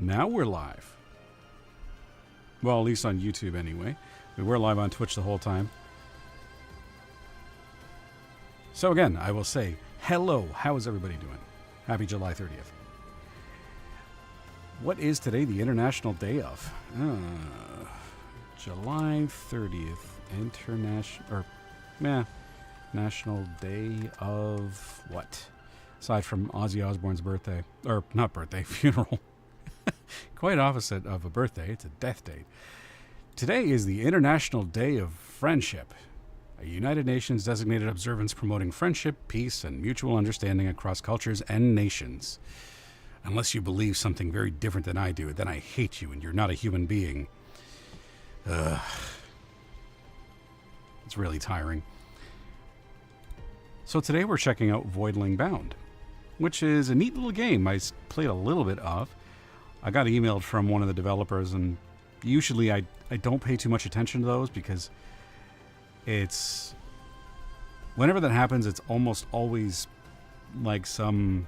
Now we're live. Well, at least on YouTube anyway. We were live on Twitch the whole time. So again, I will say, hello. How is everybody doing? Happy July 30th. What is today the International Day of? July 30th. National Day of what? Aside from Ozzy Osbourne's birthday. Or, not birthday, funeral. Quite opposite of a birthday. It's a death date. Today is the International Day of Friendship, a United Nations designated observance promoting friendship, peace, and mutual understanding across cultures and nations. Unless you believe something very different than I do, then I hate you and you're not a human being. It's really tiring. So today we're checking out VOIDLING Bound, which is a neat little game I played a little bit of. I got emailed from one of the developers, and usually I don't pay too much attention to those because it's... whenever that happens, it's almost always like some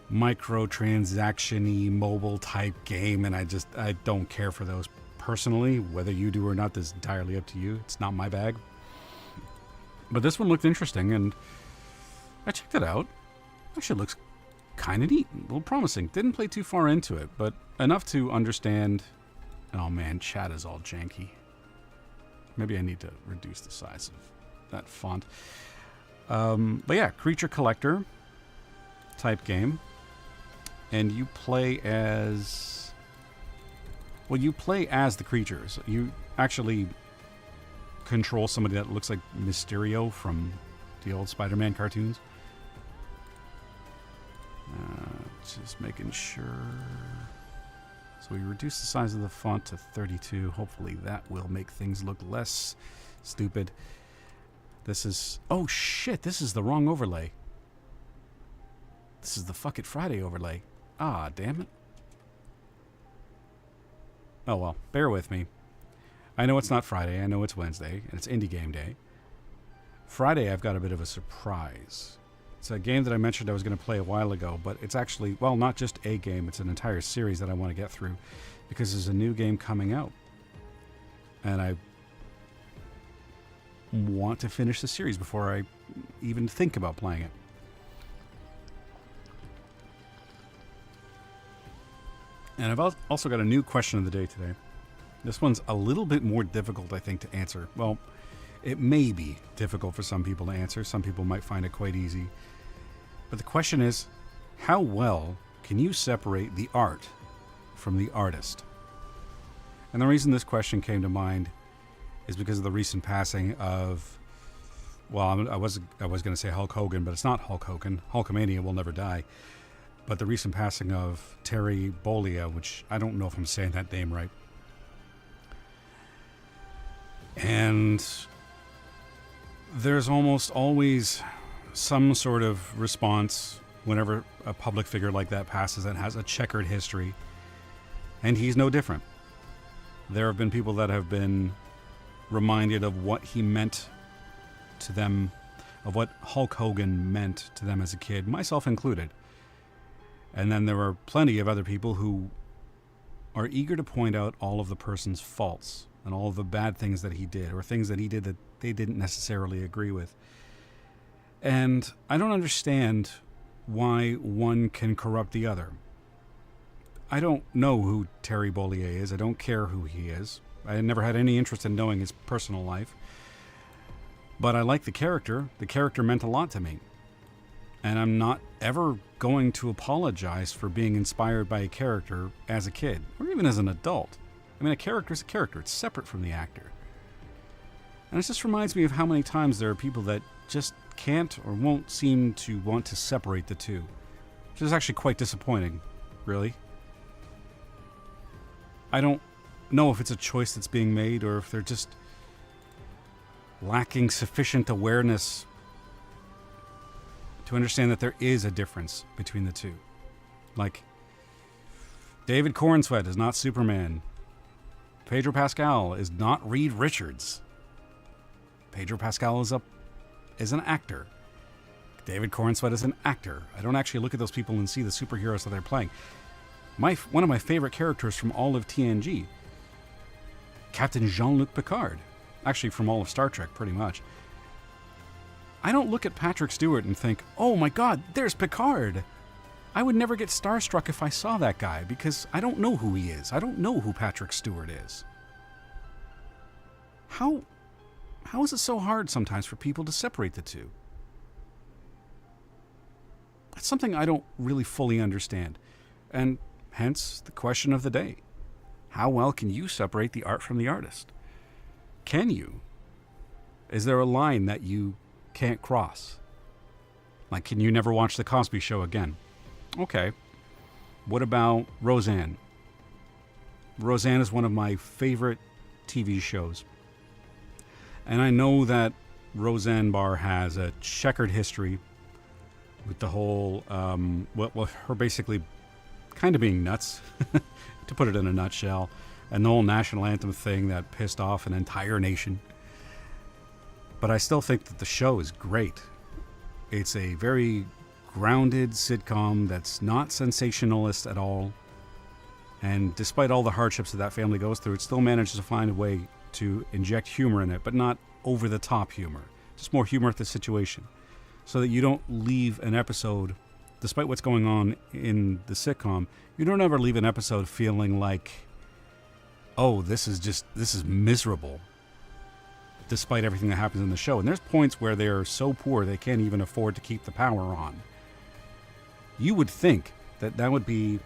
microtransaction-y mobile type game, and I don't care for those personally. Whether you do or not, this is entirely up to you. It's not my bag. But this one looked interesting, and I checked it out. Actually, it looks kind of neat, a little promising. Didn't play too far into it, but enough to understand. Oh man, chat is all janky. Maybe I need to reduce the size of that font. But yeah, creature collector type game. And you play as... well, you play as the creatures. You actually control somebody that looks like Mysterio from the old Spider-Man cartoons. Just making sure. So we reduce the size of the font to 32. Hopefully that will make things look less stupid. This is... oh shit, this is the wrong overlay. This is the Fuck It Friday overlay. Ah, damn it. Oh well, bear with me. I know it's not Friday, I know it's Wednesday, and it's Indie Game Day. Friday I've got a bit of a surprise. It's a game that I mentioned I was going to play a while ago, but it's actually, well, not just a game, it's an entire series that I want to get through, because there's a new game coming out. And I want to finish the series before I even think about playing it. And I've also got a new question of the day today. This one's a little bit more difficult, I think, to answer. Well, it may be difficult for some people to answer. Some people might find it quite easy. But the question is, how well can you separate the art from the artist? And the reason this question came to mind is because of the recent passing of... well, I was going to say Hulk Hogan, but it's not Hulk Hogan. Hulkamania will never die. But the recent passing of Terry Bollea, which I don't know if I'm saying that name right. And there's almost always some sort of response whenever a public figure like that passes that has a checkered history. And he's no different. There have been people that have been reminded of what he meant to them, of what Hulk Hogan meant to them as a kid, myself included. And then there are plenty of other people who are eager to point out all of the person's faults and all of the bad things that he did, or things that he did that they didn't necessarily agree with. And I don't understand why one can corrupt the other. I don't know who Terry Bollea is. I don't care who he is. I never had any interest in knowing his personal life. But I like the character. The character meant a lot to me. And I'm not ever going to apologize for being inspired by a character as a kid, or even as an adult. I mean, a character is a character. It's separate from the actor. And it just reminds me of how many times there are people that just can't or won't seem to want to separate the two. Which is actually quite disappointing, really. I don't know if it's a choice that's being made or if they're just lacking sufficient awareness to understand that there is a difference between the two. Like, David Cornsweet is not Superman. Pedro Pascal is not Reed Richards. Pedro Pascal is an actor. David Cornsweet is an actor. I don't actually look at those people and see the superheroes that they're playing. One of my favorite characters from all of TNG, Captain Jean-Luc Picard. Actually, from all of Star Trek, pretty much. I don't look at Patrick Stewart and think, oh my god, there's Picard. I would never get starstruck if I saw that guy, because I don't know who he is. I don't know who Patrick Stewart is. How is it so hard sometimes for people to separate the two? That's something I don't really fully understand. And hence the question of the day. How well can you separate the art from the artist? Can you? Is there a line that you can't cross? Like, can you never watch The Cosby Show again? Okay. What about Roseanne? Roseanne is one of my favorite TV shows. And I know that Roseanne Barr has a checkered history with the whole, her basically kind of being nuts, to put it in a nutshell, and the whole national anthem thing that pissed off an entire nation. But I still think that the show is great. It's a very grounded sitcom that's not sensationalist at all. And despite all the hardships that family goes through, it still manages to find a way to inject humor in it, but not over-the-top humor. Just more humor at the situation. So that you don't leave an episode, despite what's going on in the sitcom, you don't ever leave an episode feeling like, oh, this is miserable, despite everything that happens in the show. And there's points where they're so poor they can't even afford to keep the power on. You would think that would be,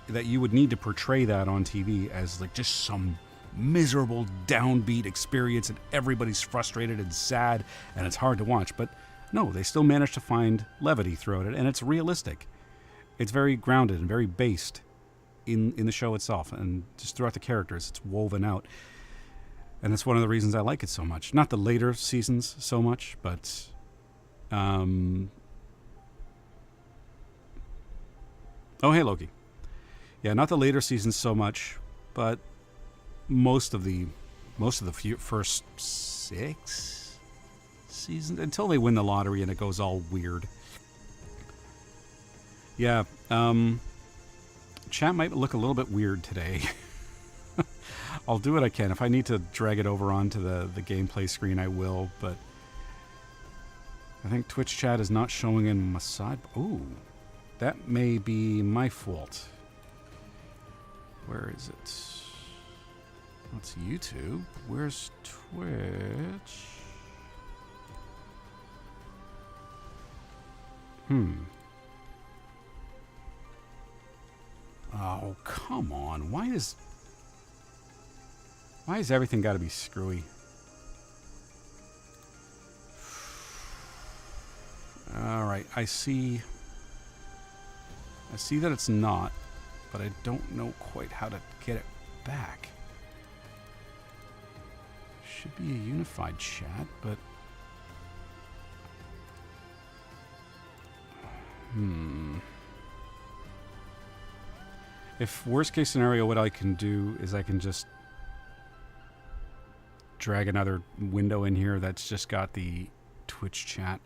that you would need to portray that on TV as like just some miserable downbeat experience and everybody's frustrated and sad and it's hard to watch. But no, they still manage to find levity throughout it, and it's realistic. It's very grounded and very based in the show itself, and just throughout the characters it's woven out. And that's one of the reasons I like it so much. Not the later seasons so much, but oh, hey Loki. Yeah, not the later seasons so much, but most of the first 6 seasons, until they win the lottery and it goes all weird. Yeah, chat might look a little bit weird today. I'll do what I can. If I need to drag it over onto the gameplay screen, I will, but I think Twitch chat is not showing in my side. Ooh, that may be my fault. Where is it? That's YouTube. Where's Twitch? Oh, come on. Why is everything got to be screwy? All right, I see that it's not, but I don't know quite how to get it back. Should be a unified chat, but if worst case scenario, what I can do is I can just drag another window in here that's just got the Twitch chat.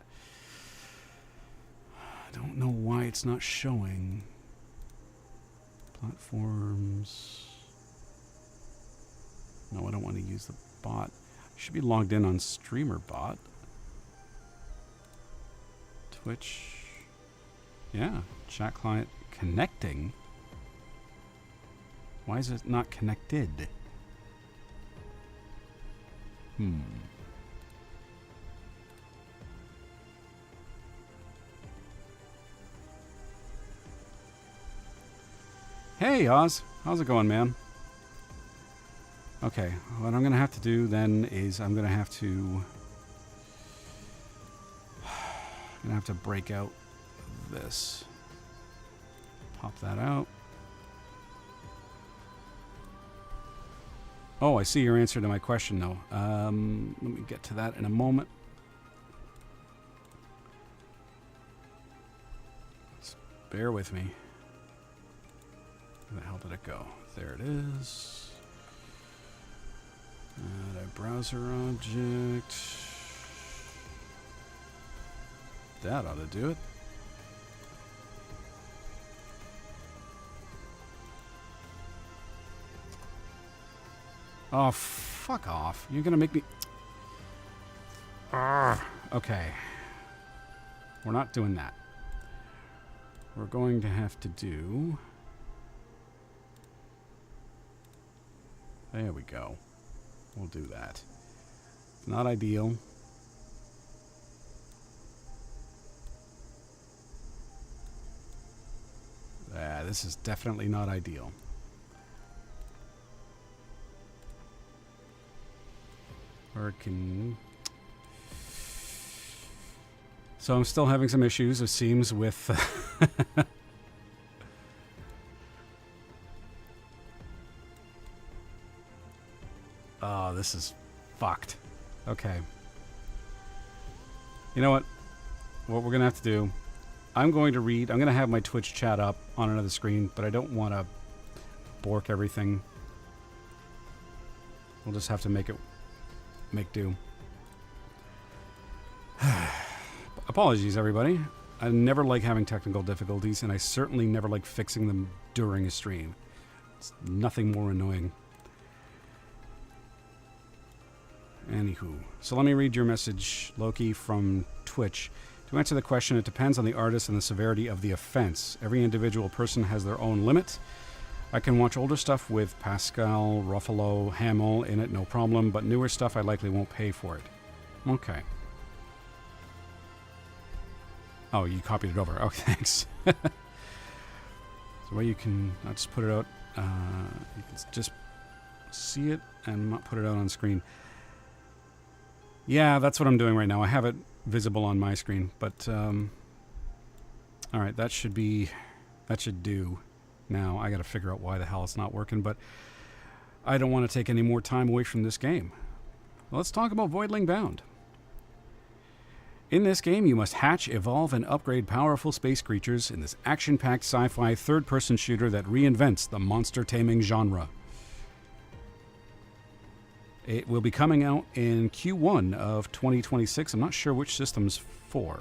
I don't know why it's not showing. Platforms. No, I don't want to use the bot. I should be logged in on StreamerBot. Twitch. Yeah, chat client connecting. Why is it not connected? Hey, Oz. How's it going, man? Okay, what I'm going to have to do then is I'm going to have to break out this. Pop that out. Oh, I see your answer to my question, though. Let me get to that in a moment. Just bear with me. Where the hell did it go? There it is. Add a browser object. That ought to do it. Oh, fuck off. You're gonna make me... Okay. We're not doing that. We're going to have to do... There we go. We'll do that. It's not ideal. This is definitely not ideal. Working. So I'm still having some issues, it seems, with... Oh, this is fucked. Okay. You know what? What we're going to have to do... I'm going to have my Twitch chat up on another screen, but I don't want to bork everything. We'll just have to make do. Apologies, everybody. I never like having technical difficulties, and I certainly never like fixing them during a stream. It's nothing more annoying. Anywho, so let me read your message, Loki, from Twitch. To answer the question, it depends on the artist and the severity of the offense. Every individual person has their own limit. I can watch older stuff with Pascal, Ruffalo, Hamill in it, no problem, but newer stuff I likely won't pay for it. Okay. Oh, you copied it over. Oh, thanks. So well, you can... I'll just put it out. You can just see it and not put it out on screen. Yeah, that's what I'm doing right now. I have it visible on my screen, but all right, that should do. Now I got to figure out why the hell it's not working, but I don't want to take any more time away from this game. Let's talk about Voidling Bound. In this game, you must hatch, evolve, and upgrade powerful space creatures in this action-packed sci-fi third-person shooter that reinvents the monster-taming genre. It will be coming out in Q1 of 2026. I'm not sure which system's for.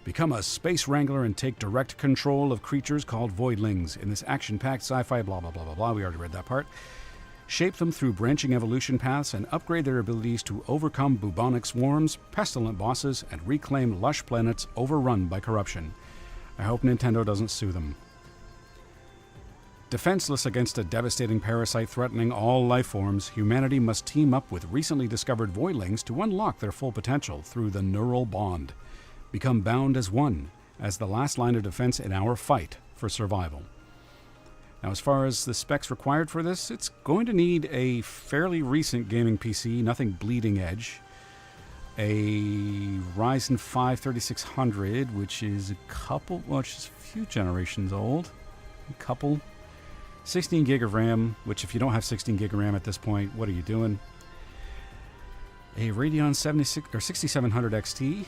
Become a space wrangler and take direct control of creatures called voidlings in this action-packed sci-fi blah blah blah blah blah. We already read that part. Shape them through branching evolution paths and upgrade their abilities to overcome bubonic swarms, pestilent bosses, and reclaim lush planets overrun by corruption. I hope Nintendo doesn't sue them. Defenseless against a devastating parasite threatening all life forms, humanity must team up with recently discovered voidlings to unlock their full potential through the neural bond. Become bound as one, as the last line of defense in our fight for survival. Now, as far as the specs required for this, it's going to need a fairly recent gaming PC, nothing bleeding edge. A Ryzen 5 3600, which is just a few generations old. A couple. 16 gig of RAM, which if you don't have 16 gig of RAM at this point, what are you doing? A Radeon 6700 XT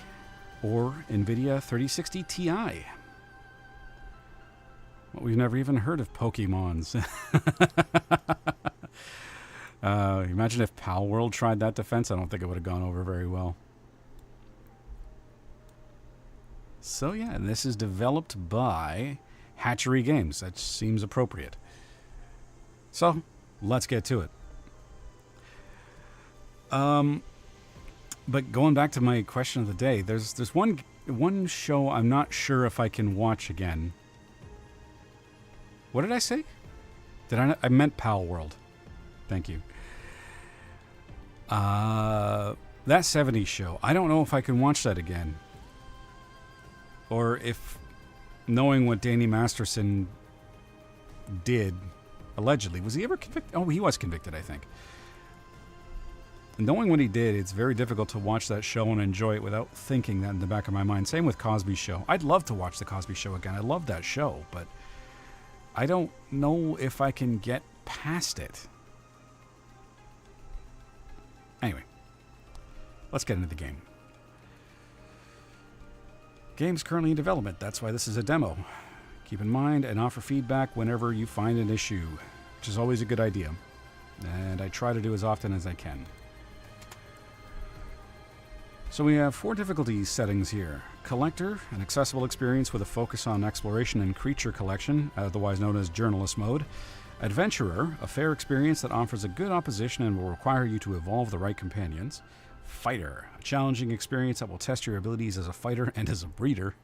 or NVIDIA 3060 Ti. Well, we've never even heard of Pokemons. Imagine if Pal World tried that defense. I don't think it would have gone over very well. So yeah, and this is developed by Hatchery Games. That seems appropriate. So, let's get to it. But going back to my question of the day, there's one show I'm not sure if I can watch again. What did I say? I meant Pal World. Thank you. That 70s show. I don't know if I can watch that again. Or if, knowing what Danny Masterson did, allegedly, was he ever convicted? Oh, he was convicted, I think. Knowing what he did, it's very difficult to watch that show and enjoy it without thinking that in the back of my mind. Same with Cosby's Show. I'd love to watch the Cosby Show again. I love that show, but I don't know if I can get past it. Anyway, let's get into the game. Game's currently in development. That's why this is a demo. Keep in mind and offer feedback whenever you find an issue, which is always a good idea. And I try to do as often as I can. So we have 4 difficulty settings here. Collector, an accessible experience with a focus on exploration and creature collection, otherwise known as journalist mode. Adventurer, a fair experience that offers a good opposition and will require you to evolve the right companions. Fighter, a challenging experience that will test your abilities as a fighter and as a breeder.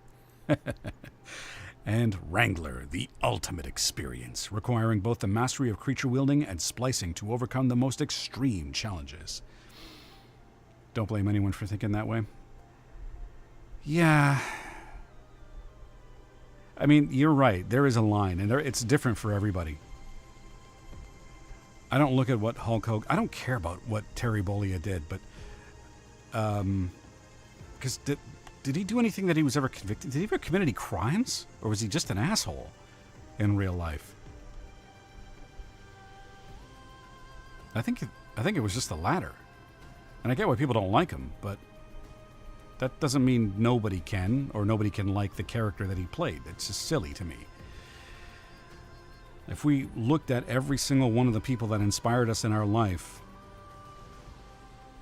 And Wrangler, the ultimate experience, requiring both the mastery of creature wielding and splicing to overcome the most extreme challenges. Don't blame anyone for thinking that way. Yeah. I mean, you're right. There is a line, and it's different for everybody. I don't look at what Hulk Hogan... I don't care about what Terry Bollea did, but... Because did he do anything that he was ever convicted? Did he ever commit any crimes? Or was he just an asshole in real life? I think it was just the latter. And I get why people don't like him, but that doesn't mean nobody can, or nobody can like the character that he played. It's just silly to me. If we looked at every single one of the people that inspired us in our life,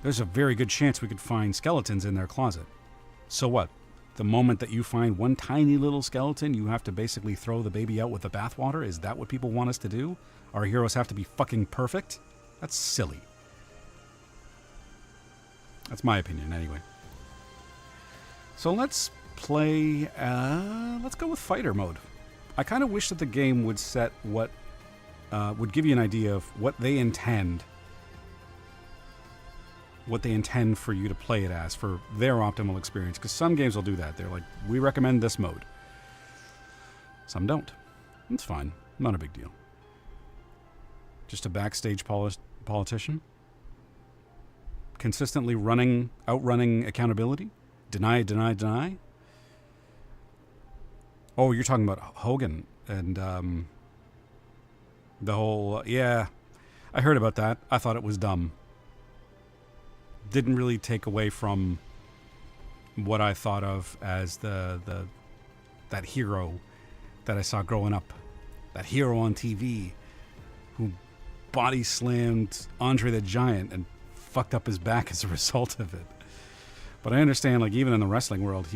there's a very good chance we could find skeletons in their closet. So what? The moment that you find one tiny little skeleton, you have to basically throw the baby out with the bathwater? Is that what people want us to do? Our heroes have to be fucking perfect? That's silly. That's my opinion, anyway. So let's play... let's go with fighter mode. I kind of wish that the game would set what... would give you an idea of what they intend... what they intend for you to play it as, for their optimal experience. Because some games will do that. They're like, we recommend this mode. Some don't. It's fine. Not a big deal. Just a backstage politician. Consistently outrunning accountability. Deny, deny, deny. Oh, you're talking about Hogan and the whole... yeah, I heard about that. I thought it was dumb. Didn't really take away from what I thought of as that hero that I saw growing up. That hero on TV who body slammed Andre the Giant and fucked up his back as a result of it. But I understand, like, even in the wrestling world,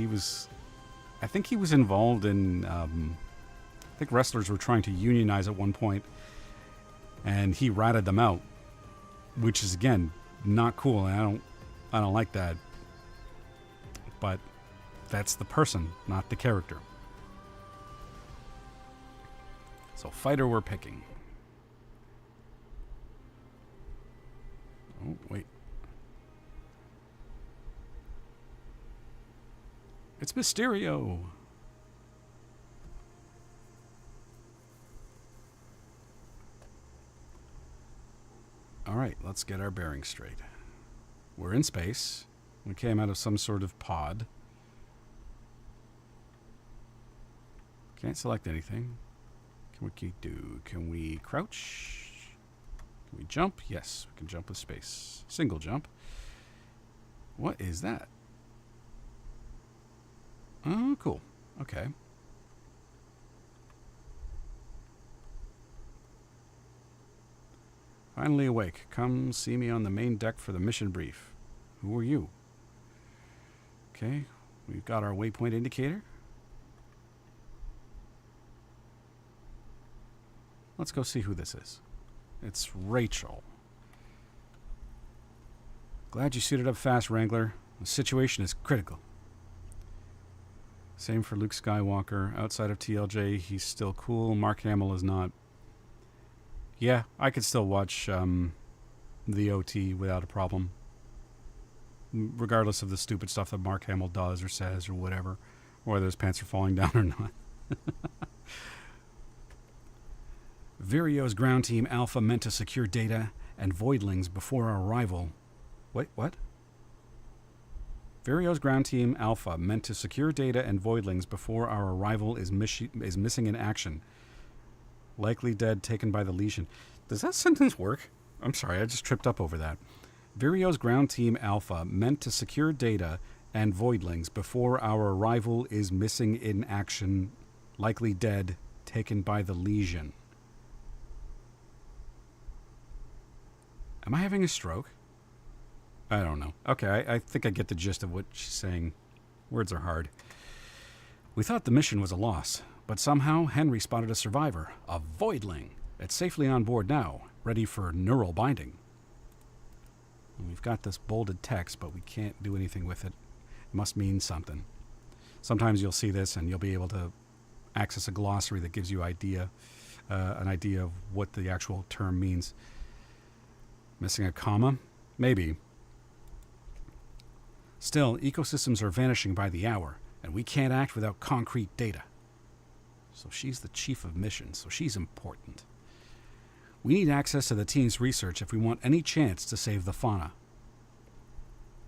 I think he was involved in, I think wrestlers were trying to unionize at one point, and he ratted them out, which is, again, not cool, and I don't like that. But that's the person, not the character. So fighter we're picking. Oh, wait. It's Mysterio. All right, let's get our bearings straight. We're in space. We came out of some sort of pod. Can't select anything. Can we crouch? Can we jump? Yes, we can jump with space. Single jump. What is that? Oh, cool. Okay. Finally awake. Come see me on the main deck for the mission brief. Who are you? Okay, we've got our waypoint indicator. Let's go see who this is. It's Rachel. Glad you suited up fast, Wrangler. The situation is critical. Same for Luke Skywalker. Outside of TLJ, he's still cool. Mark Hamill is not. Yeah, I could still watch the OT without a problem. Regardless of the stupid stuff that Mark Hamill does or says or whatever. Or whether his pants are falling down or not. Virio's ground team Alpha meant to secure data and voidlings before our arrival. Wait, what? Virio's ground team Alpha meant to secure data and voidlings before our arrival is missing in action. Likely dead, taken by the Legion. Does that sentence work? I'm sorry, I just tripped up over that. Virio's ground team Alpha meant to secure data and voidlings before our arrival is missing in action. Likely dead, taken by the Legion. Am I having a stroke? I don't know. Okay, I think I get the gist of what she's saying. Words are hard. We thought the mission was a loss, but somehow Henry spotted a survivor, a voidling. It's safely on board now, ready for neural binding. And we've got this bolded text, but we can't do anything with it. It must mean something. Sometimes you'll see this and you'll be able to access a glossary that gives you an idea of what the actual term means. Missing a comma? Maybe. Still, ecosystems are vanishing by the hour, and we can't act without concrete data. So she's the chief of mission, so she's important. We need access to the team's research if we want any chance to save the fauna.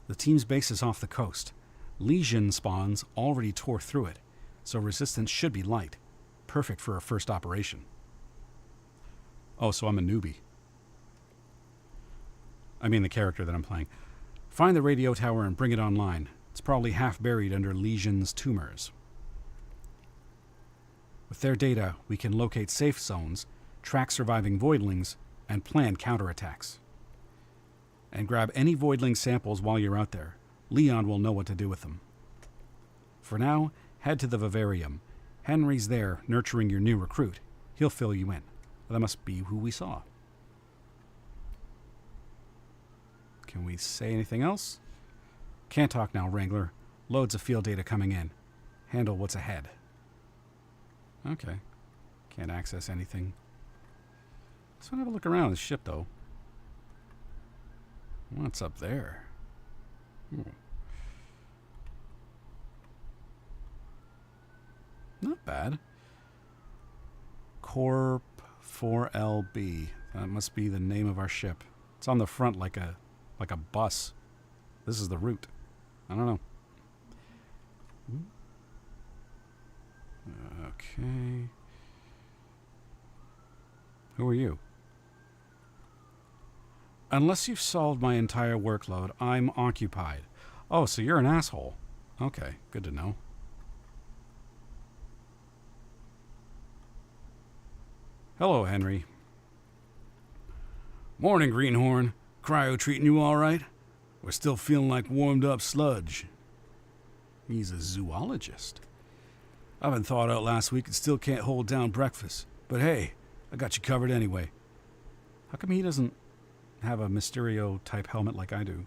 The team's base is off the coast. Legion spawns already tore through it, so resistance should be light. Perfect for our first operation. Oh, so I'm a newbie. I mean the character that I'm playing. Find the radio tower and bring it online. It's probably half buried under Legion's tumors. With their data, we can locate safe zones, track surviving voidlings, and plan counterattacks. And grab any voidling samples while you're out there. Leon will know what to do with them. For now, head to the vivarium. Henry's there, nurturing your new recruit. He'll fill you in. Well, that must be who we saw. Can we say anything else? Can't talk now, Wrangler. Loads of field data coming in. Handle what's ahead. Okay. Can't access anything. Let's have a look around the ship, though. What's up there? Not bad. Corp 4LB. That must be the name of our ship. It's on the front like a bus. This is the route. I don't know. Okay. Who are you? Unless you've solved my entire workload, I'm occupied. Oh, so you're an asshole. Okay, good to know. Hello, Henry. Morning, Greenhorn. Cryo treating you all right? We're still feeling like warmed up sludge. He's a zoologist. I've been thawed out last week and still can't hold down breakfast. But hey, I got you covered anyway. How come he doesn't have a Mysterio-type helmet like I do?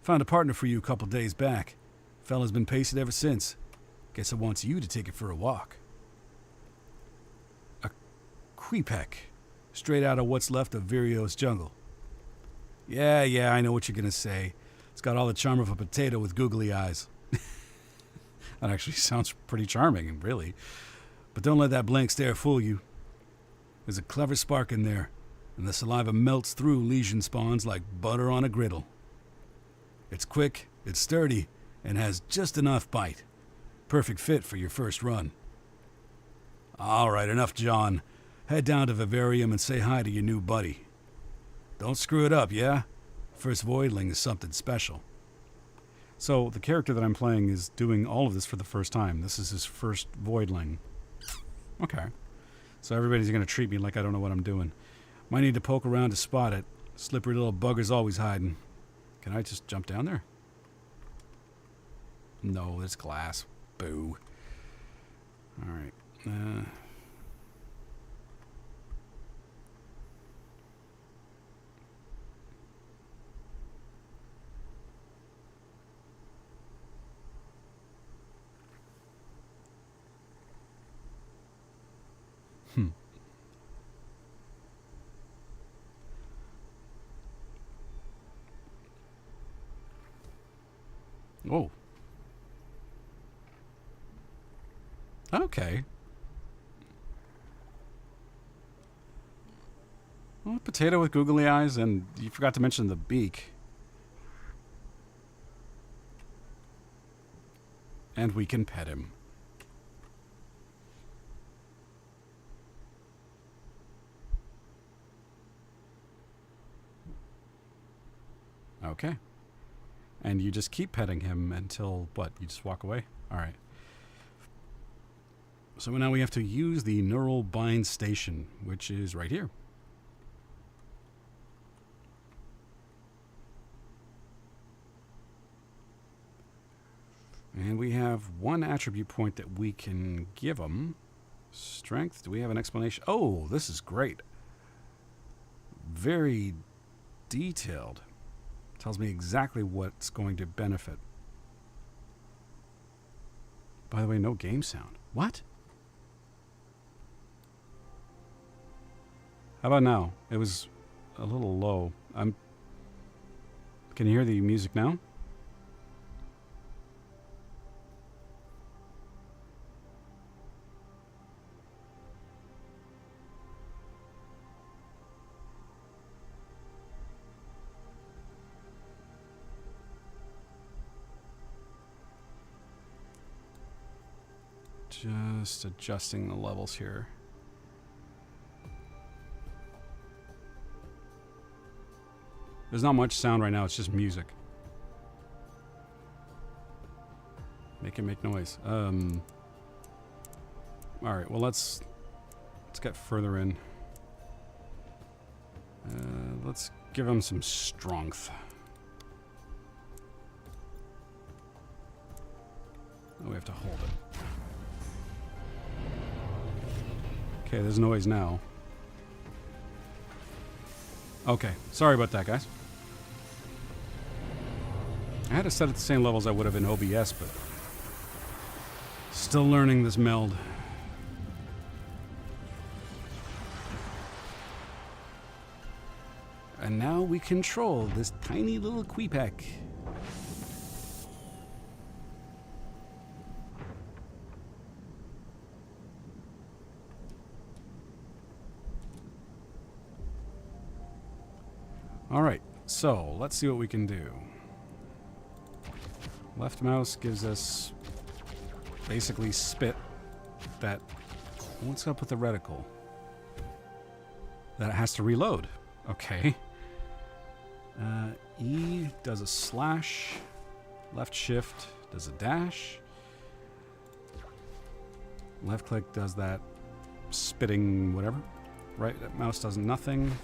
Found a partner for you a couple days back. Fella's been pacing ever since. Guess it wants you to take it for a walk. A Queepec. Straight out of what's left of Virio's jungle. Yeah, I know what you're going to say. It's got all the charm of a potato with googly eyes. That actually sounds pretty charming, really. But don't let that blank stare fool you. There's a clever spark in there, and the saliva melts through lesion spawns like butter on a griddle. It's quick, it's sturdy, and has just enough bite. Perfect fit for your first run. All right, enough, John. Head down to Vivarium and say hi to your new buddy. Don't screw it up, yeah? First Voidling is something special. So the character that I'm playing is doing all of this for the first time. This is his first Voidling. Okay. So everybody's going to treat me like I don't know what I'm doing. Might need to poke around to spot it. Slippery little bugger's always hiding. Can I just jump down there? No, it's glass. Boo. All right. Oh. Okay. Well, potato with googly eyes, and you forgot to mention the beak. And we can pet him. Okay. And you just keep petting him until, what, you just walk away? All right. So now we have to use the neural bind station, which is right here. And we have one attribute point that we can give him. strength. Do we have an explanation? Oh, this is great. Very detailed. Tells me exactly what's going to benefit. By the way, no game sound. What? How about now? It was a little low. Can you hear the music now? Just adjusting the levels here. There's not much sound right now, it's just music. Make it make noise. Alright, well let's get further in. Let's give him some strength. Oh, we have to hold it. Okay, there's noise now. Okay, sorry about that, guys. I had to set it the same levels I would have in OBS, but still learning this meld. And now we control this tiny little Queepack. Alright, so let's see what we can do. Left mouse gives us basically spit that... What's up with the reticle? That it has to reload. Okay. E does a slash. Left shift does a dash. Left click does that spitting whatever. Right mouse does nothing.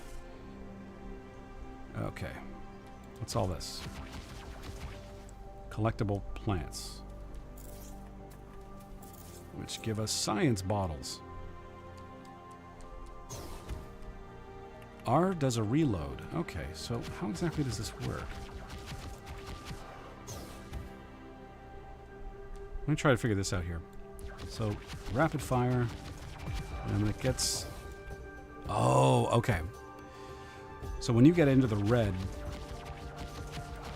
Okay. What's all this? Collectible plants. Which give us science bottles. R does a reload. Okay, so how exactly does this work? Let me try to figure this out here. So, rapid fire. And when it gets... Oh, okay. So when you get into the red,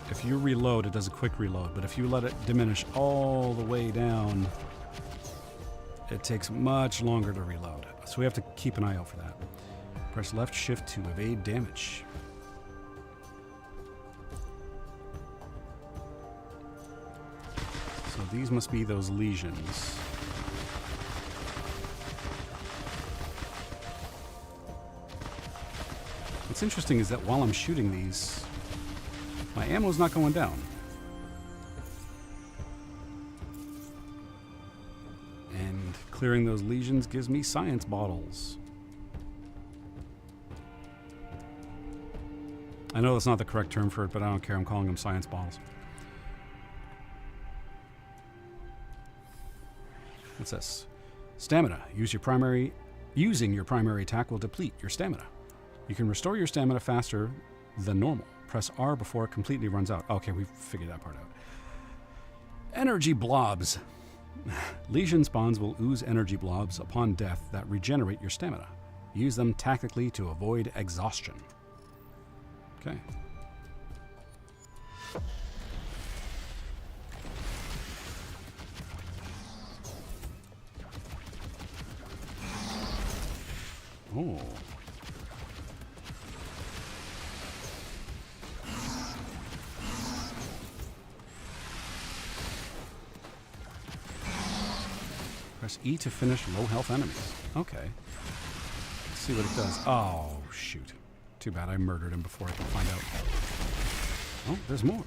if you reload, it does a quick reload. But if you let it diminish all the way down, it takes much longer to reload. So we have to keep an eye out for that. Press left shift to evade damage. So these must be those lesions. What's interesting is that while I'm shooting these, my ammo's not going down. And clearing those lesions gives me science bottles. I know that's not the correct term for it, but I don't care. I'm calling them science bottles. What's this? Stamina. Using your primary attack will deplete your stamina. You can restore your stamina faster than normal. Press R before it completely runs out. Okay, we figured that part out. Energy blobs. Legion spawns will ooze energy blobs upon death that regenerate your stamina. Use them tactically to avoid exhaustion. Okay. Oh. Press E to finish low health enemies. Okay. Let's see what it does. Oh, shoot. Too bad I murdered him before I could find out. Oh, there's more.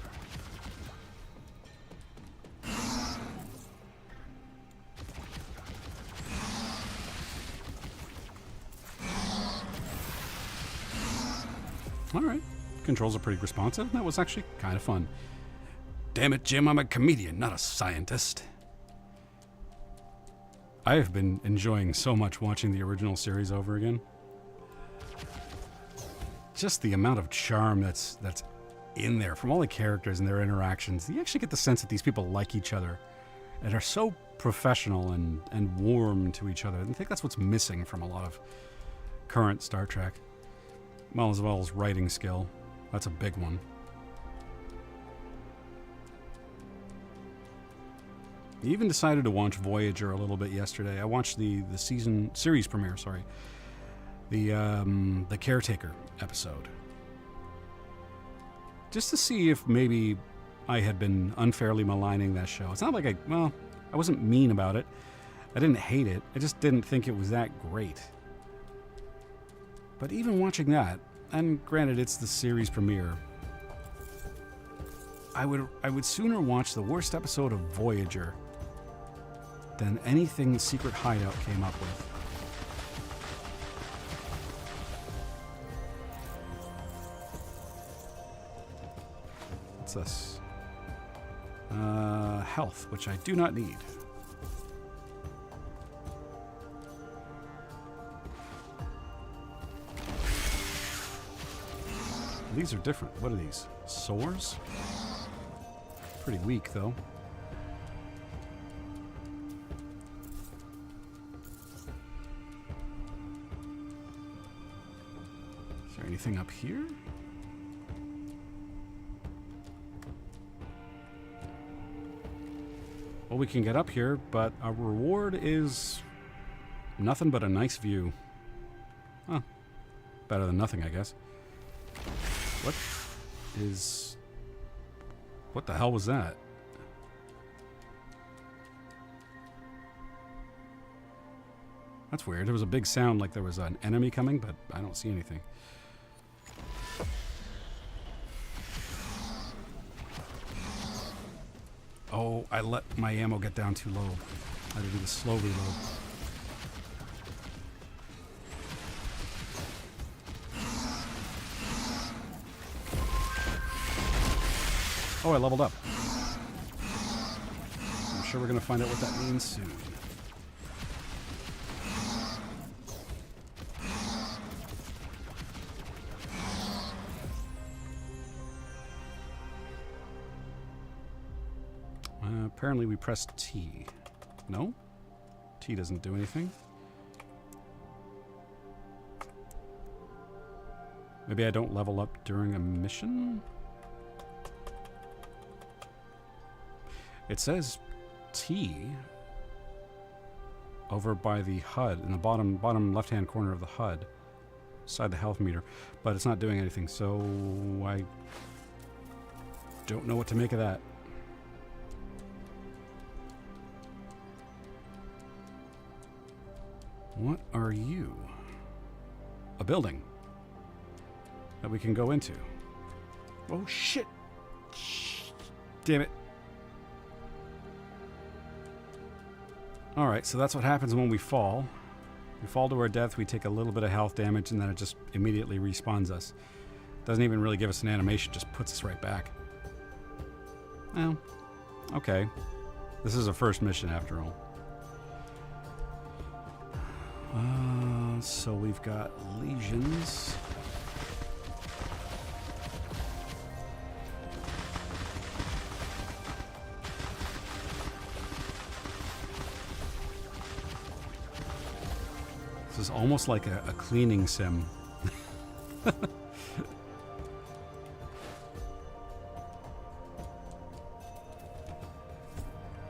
Alright. Controls are pretty responsive. That was actually kind of fun. Damn it, Jim, I'm a comedian, not a scientist. I have been enjoying so much watching the original series over again. Just the amount of charm that's in there from all the characters and their interactions. You actually get the sense that these people like each other and are so professional and warm to each other. And I think that's what's missing from a lot of current Star Trek. Well as writing skill. That's a big one. I even decided to watch Voyager a little bit yesterday. I watched the series premiere, sorry. The Caretaker episode. Just to see if maybe I had been unfairly maligning that show. It's not like I wasn't mean about it. I didn't hate it. I just didn't think it was that great. But even watching that, and granted it's the series premiere, I would sooner watch the worst episode of Voyager than anything the Secret Hideout came up with. What's this? Health, which I do not need. These are different. What are these? Sores? Pretty weak, though. Is there anything up here? Well, we can get up here, but our reward is nothing but a nice view. Huh. Better than nothing, I guess. What the hell was that? That's weird. There was a big sound like there was an enemy coming, but I don't see anything. Oh, I let my ammo get down too low. I had to do the slow reload. Oh, I leveled up. I'm sure we're going to find out what that means soon. Apparently we pressed T. No? T doesn't do anything. Maybe I don't level up during a mission? It says T over by the HUD, in the bottom left-hand corner of the HUD, beside the health meter, but it's not doing anything, so I don't know what to make of that. What are you? A building that we can go into. Oh shit! Damn it. Alright, so that's what happens when we fall. We fall to our death, we take a little bit of health damage, and then it just immediately respawns us. Doesn't even really give us an animation, just puts us right back. Well, okay. This is a first mission after all. So we've got lesions. This is almost like a cleaning sim.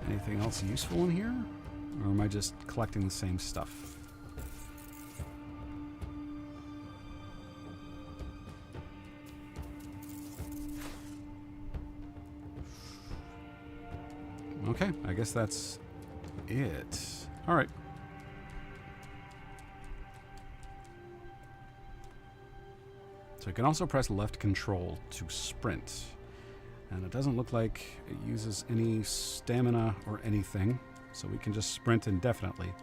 Anything else useful in here? Or am I just collecting the same stuff? Okay, I guess that's it. All right. So you can also press left control to sprint. And it doesn't look like it uses any stamina or anything, so we can just sprint indefinitely.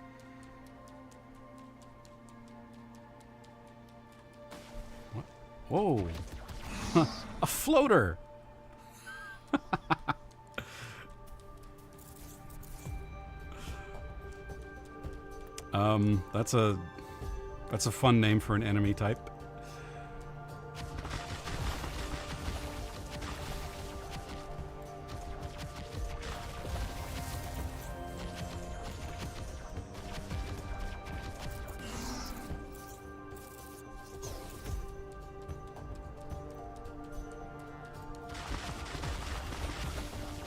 What? Whoa! Huh. A floater! That's a fun name for an enemy type.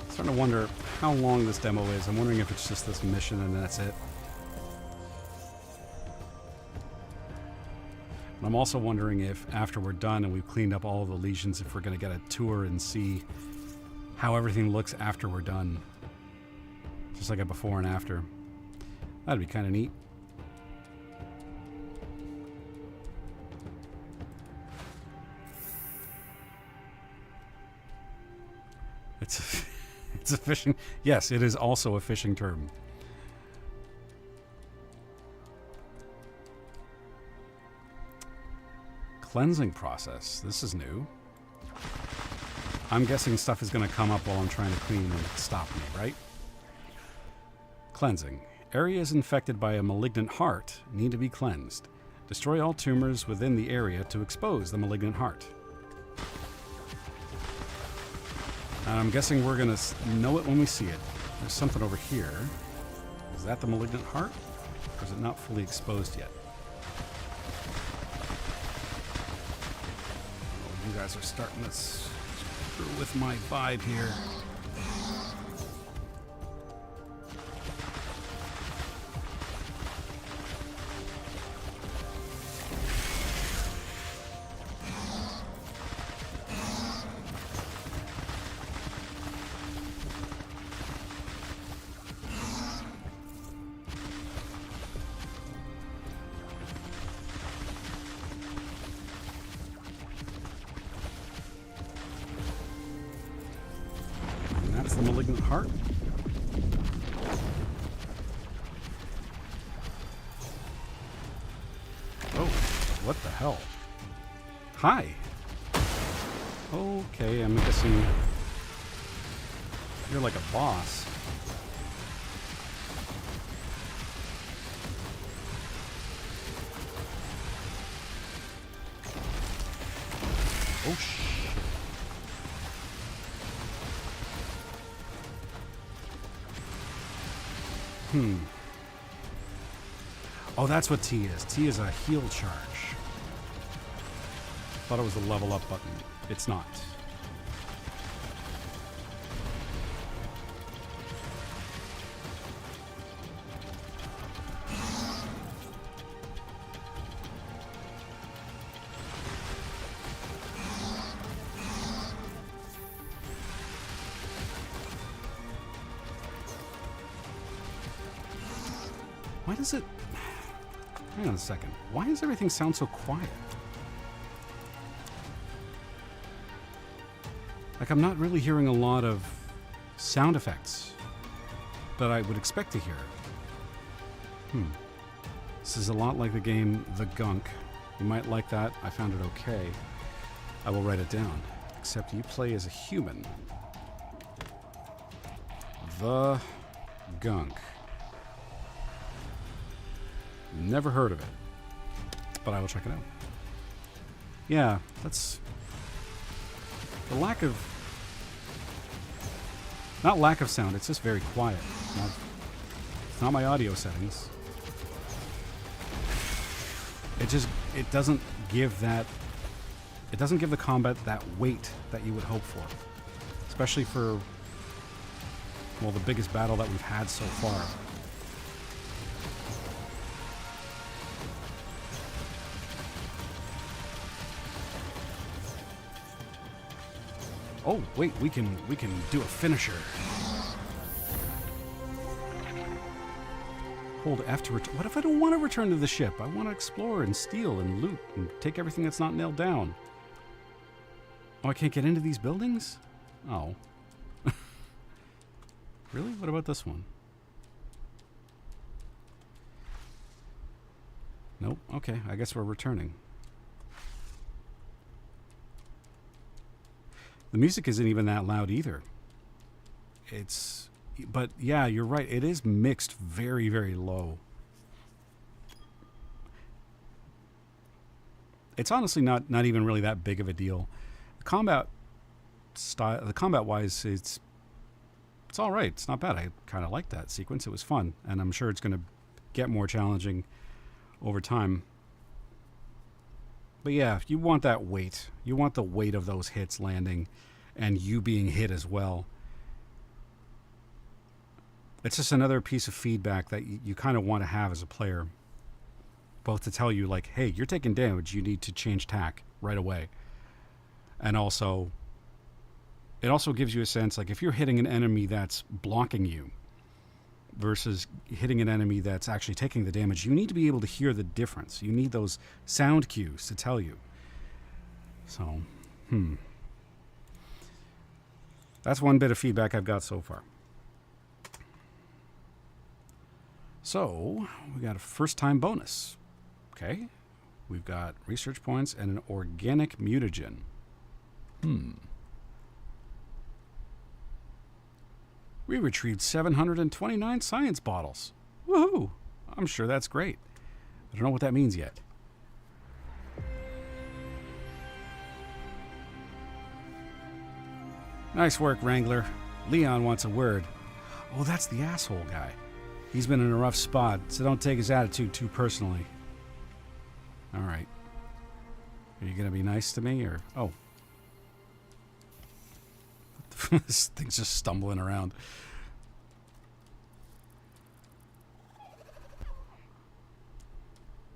Starting to wonder how long this demo is. I'm wondering if it's just this mission and that's it. And I'm also wondering if after we're done and we've cleaned up all of the lesions, if we're going to get a tour and see how everything looks after we're done. Just like a before and after. That'd be kind of neat. It's a fishing... Yes, it is also a fishing term. Cleansing process. This is new. I'm guessing stuff is going to come up while I'm trying to clean and stop me, right? Cleansing. Areas infected by a malignant heart need to be cleansed. Destroy all tumors within the area to expose the malignant heart. And I'm guessing we're going to know it when we see it. There's something over here. Is that the malignant heart? Or is it not fully exposed yet? Oh, you guys are starting to screw with my vibe here. The malignant heart. Oh, what the hell? Hi. Okay, I'm guessing you're like a boss. Oh, shit. Oh, that's what T is. T is a heal charge. Thought it was a level up button. It's not. Why does it... Hang on a second. Why does everything sound so quiet? Like, I'm not really hearing a lot of sound effects that I would expect to hear. This is a lot like the game The Gunk. You might like that. I found it okay. I will write it down. Except you play as a human. The Gunk. Never heard of it, but I will check it out. Yeah, that's the lack of, not lack of sound, it's just very quiet. It's not my audio settings. It doesn't give that, it doesn't give the combat that weight that you would hope for. Especially for, well, the biggest battle that we've had so far. Oh, wait, we can do a finisher. Hold F to return. What if I don't want to return to the ship? I want to explore and steal and loot and take everything that's not nailed down. Oh, I can't get into these buildings? Oh. Really? What about this one? Nope. Okay, I guess we're returning. The music isn't even that loud either. But yeah, you're right. It is mixed very, very low. It's honestly not even really that big of a deal. The combat style, the combat wise, it's all right. It's not bad. I kind of like that sequence. It was fun, and I'm sure it's going to get more challenging over time. But yeah, you want that weight. You want the weight of those hits landing and you being hit as well. It's just another piece of feedback that you kind of want to have as a player. Both to tell you, like, hey, you're taking damage. You need to change tack right away. And also, it also gives you a sense, like, if you're hitting an enemy that's blocking you versus hitting an enemy that's actually taking the damage, you need to be able to hear the difference. You need those sound cues to tell you. So, that's one bit of feedback I've got so far. So, we got a first-time bonus. Okay. We've got research points and an organic mutagen. We retrieved 729 science bottles. Woohoo! I'm sure that's great. I don't know what that means yet. Nice work, Wrangler. Leon wants a word. Oh, that's the asshole guy. He's been in a rough spot, so don't take his attitude too personally. All right. Are you going to be nice to me, or... Oh. This thing's just stumbling around.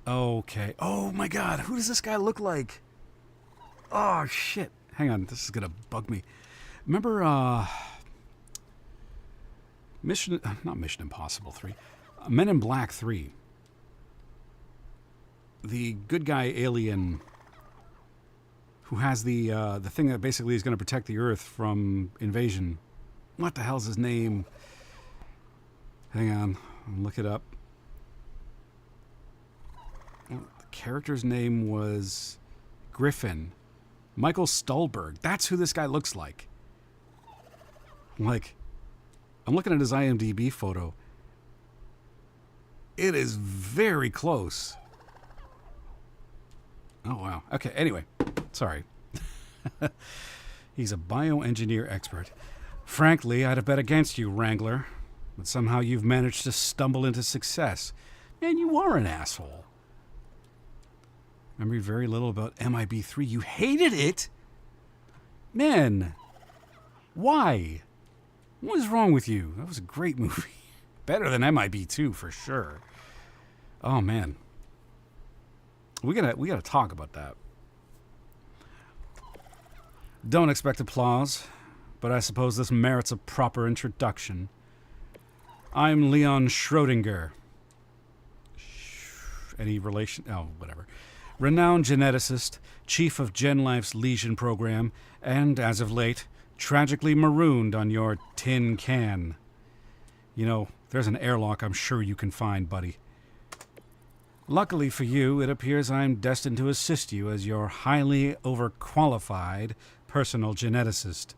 Okay. Oh, my God. Who does this guy look like? Oh, shit. Hang on. This is going to bug me. Remember, not Mission Impossible 3. Men in Black 3. The good guy alien who has the thing that basically is going to protect the Earth from invasion. What the hell's his name? Hang on. I'll look it up. Well, the character's name was Griffin. Michael Stuhlbarg. That's who this guy looks like. Like, I'm looking at his IMDb photo. It is very close. Oh, wow. Okay, anyway. Sorry. He's a bioengineer expert. Frankly, I'd have bet against you, Wrangler. But somehow you've managed to stumble into success. Man, you are an asshole. Remember very little about MIB3. You hated it? Man, why? What is wrong with you? That was a great movie. Better than MIB2 for sure. Oh, man. We gotta talk about that. Don't expect applause, but I suppose this merits a proper introduction. I'm Leon Schrodinger. Any relation? Oh, whatever. Renowned geneticist, chief of GenLife's Legion program, and, as of late, tragically marooned on your tin can. You know, there's an airlock I'm sure you can find, buddy. Luckily for you, it appears I'm destined to assist you as your highly overqualified personal geneticist.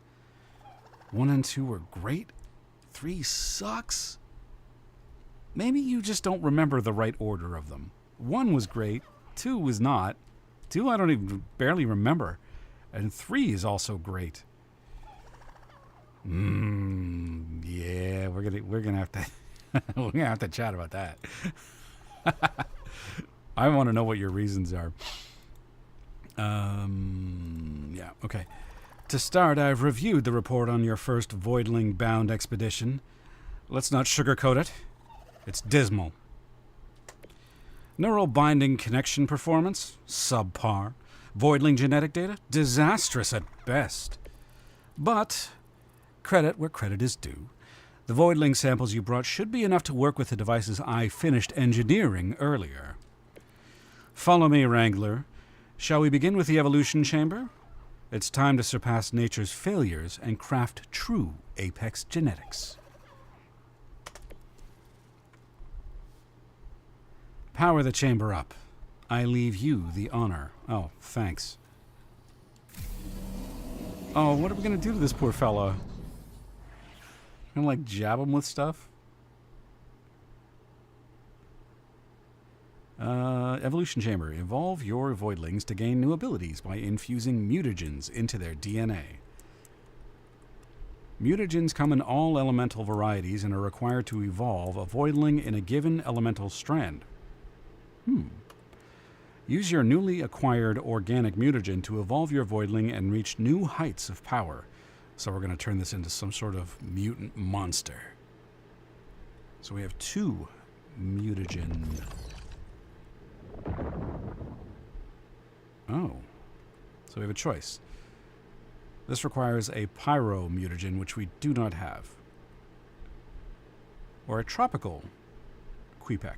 1 and 2 were great. 3 sucks. Maybe you just don't remember the right order of them. 1 was great. 2 was not. 2 I don't even barely remember. And 3 is also great. Yeah, we're gonna have to we're gonna have to chat about that. I want to know what your reasons are. Yeah, okay. To start, I've reviewed the report on your first Voidling-bound expedition. Let's not sugarcoat it. It's dismal. Neural binding connection performance? Subpar. Voidling genetic data? Disastrous at best. But credit where credit is due. The Voidling samples you brought should be enough to work with the devices I finished engineering earlier. Follow me, Wrangler. Shall we begin with the evolution chamber? It's time to surpass nature's failures and craft true apex genetics. Power the chamber up. I leave you the honor. Oh, thanks. Oh, what are we going to do to this poor fella? Gonna, like, jab him with stuff? Evolution Chamber. Evolve your voidlings to gain new abilities by infusing mutagens into their DNA. Mutagens come in all elemental varieties and are required to evolve a voidling in a given elemental strand. Use your newly acquired organic mutagen to evolve your voidling and reach new heights of power. So we're going to turn this into some sort of mutant monster. So we have 2 mutagen. Oh. So we have a choice. This requires a pyro mutagen, which we do not have. Or a tropical quipec.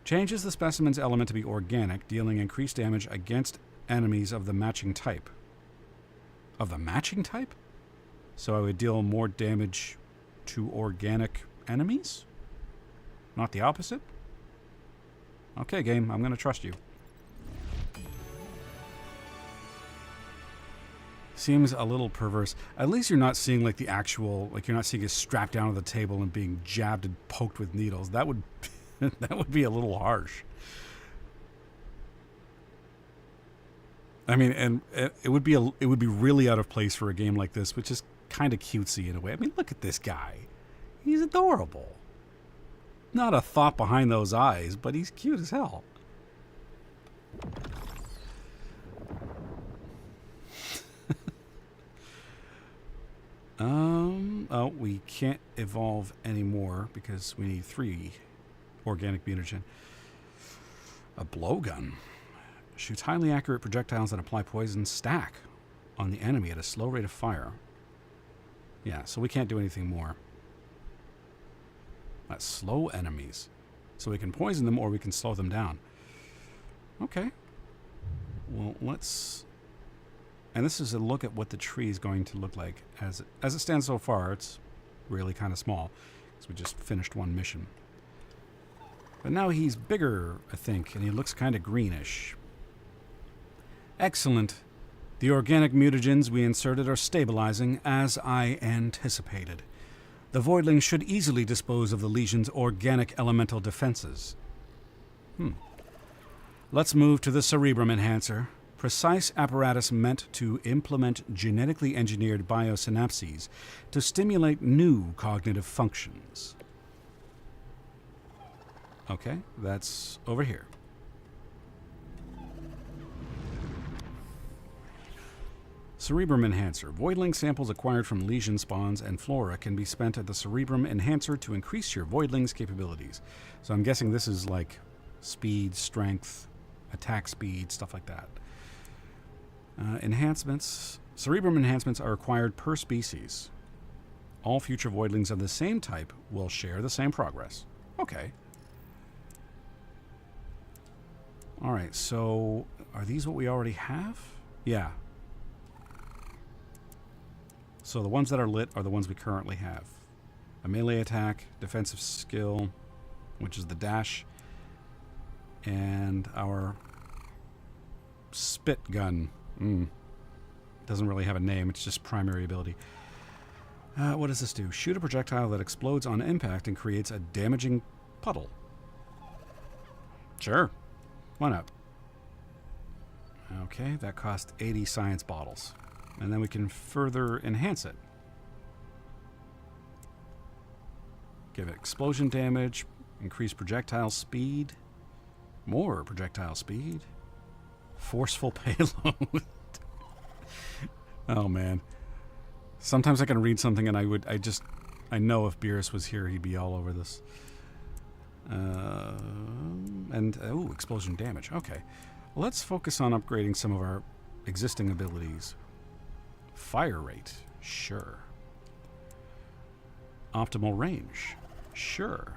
Changes the specimen's element to be organic, dealing increased damage against enemies of the matching type. Of the matching type? So I would deal more damage to organic enemies? Not the opposite? Okay, game, I'm going to trust you. Seems a little perverse. At least you're not seeing like the actual, like you're not seeing it strapped down to the table and being jabbed and poked with needles. That would that would be a little harsh. I mean, and it would be really out of place for a game like this, which is kind of cutesy in a way. I mean, look at this guy. He's adorable. Not a thought behind those eyes, but he's cute as hell. Oh, we can't evolve anymore because we need 3 organic mutagen. A blowgun. Shoots highly accurate projectiles that apply poison stack on the enemy at a slow rate of fire. Yeah, so we can't do anything more. That's slow enemies. So we can poison them or we can slow them down. Okay. Well, let's... And this is a look at what the tree is going to look like. As it stands so far, it's really kind of small. Because we just finished one mission. But now he's bigger, I think, and he looks kind of greenish. Excellent. The organic mutagens we inserted are stabilizing, as I anticipated. The voidling should easily dispose of the Legion's organic elemental defenses. Let's move to the Cerebrum Enhancer. Precise apparatus meant to implement genetically engineered biosynapses to stimulate new cognitive functions. Okay, that's over here. Cerebrum Enhancer. Voidling samples acquired from Legion spawns and flora can be spent at the Cerebrum Enhancer to increase your Voidling's capabilities. So I'm guessing this is like speed, strength, attack speed, stuff like that. Enhancements. Cerebrum enhancements are acquired per species. All future Voidlings of the same type will share the same progress. Okay. Alright, so are these what we already have? Yeah. So the ones that are lit are the ones we currently have. A melee attack, defensive skill, which is the dash, and our spit gun. Doesn't really have a name, it's just primary ability. What does this do? Shoot a projectile that explodes on impact and creates a damaging puddle. Sure. Why not? Okay, that cost 80 science bottles. And then we can further enhance it. Give it explosion damage, increase projectile speed, more projectile speed, forceful payload. Oh man. Sometimes I can read something and I know if Beerus was here he'd be all over this. Explosion damage. Okay. Well, let's focus on upgrading some of our existing abilities. Fire rate. Sure. Optimal range. Sure.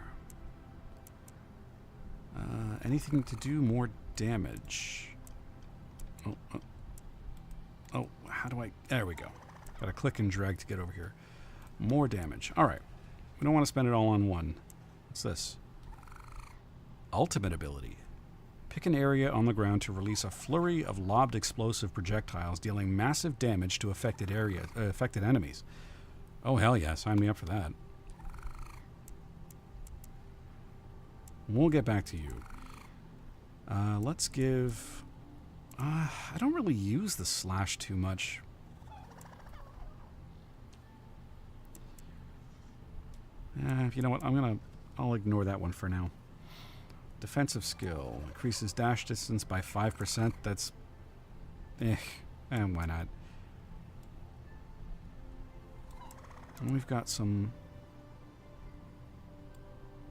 Anything to do more damage. Oh, how do I... There we go. Gotta click and drag to get over here. More damage. Alright. We don't want to spend it all on one. What's this? Ultimate ability. Pick an area on the ground to release a flurry of lobbed explosive projectiles dealing massive damage to affected enemies. Oh, hell yeah. Sign me up for that. We'll get back to you. Let's give... I don't really use the slash too much. You know what? I'll ignore that one for now. Defensive skill. Increases dash distance by 5%. That's... and why not? And we've got some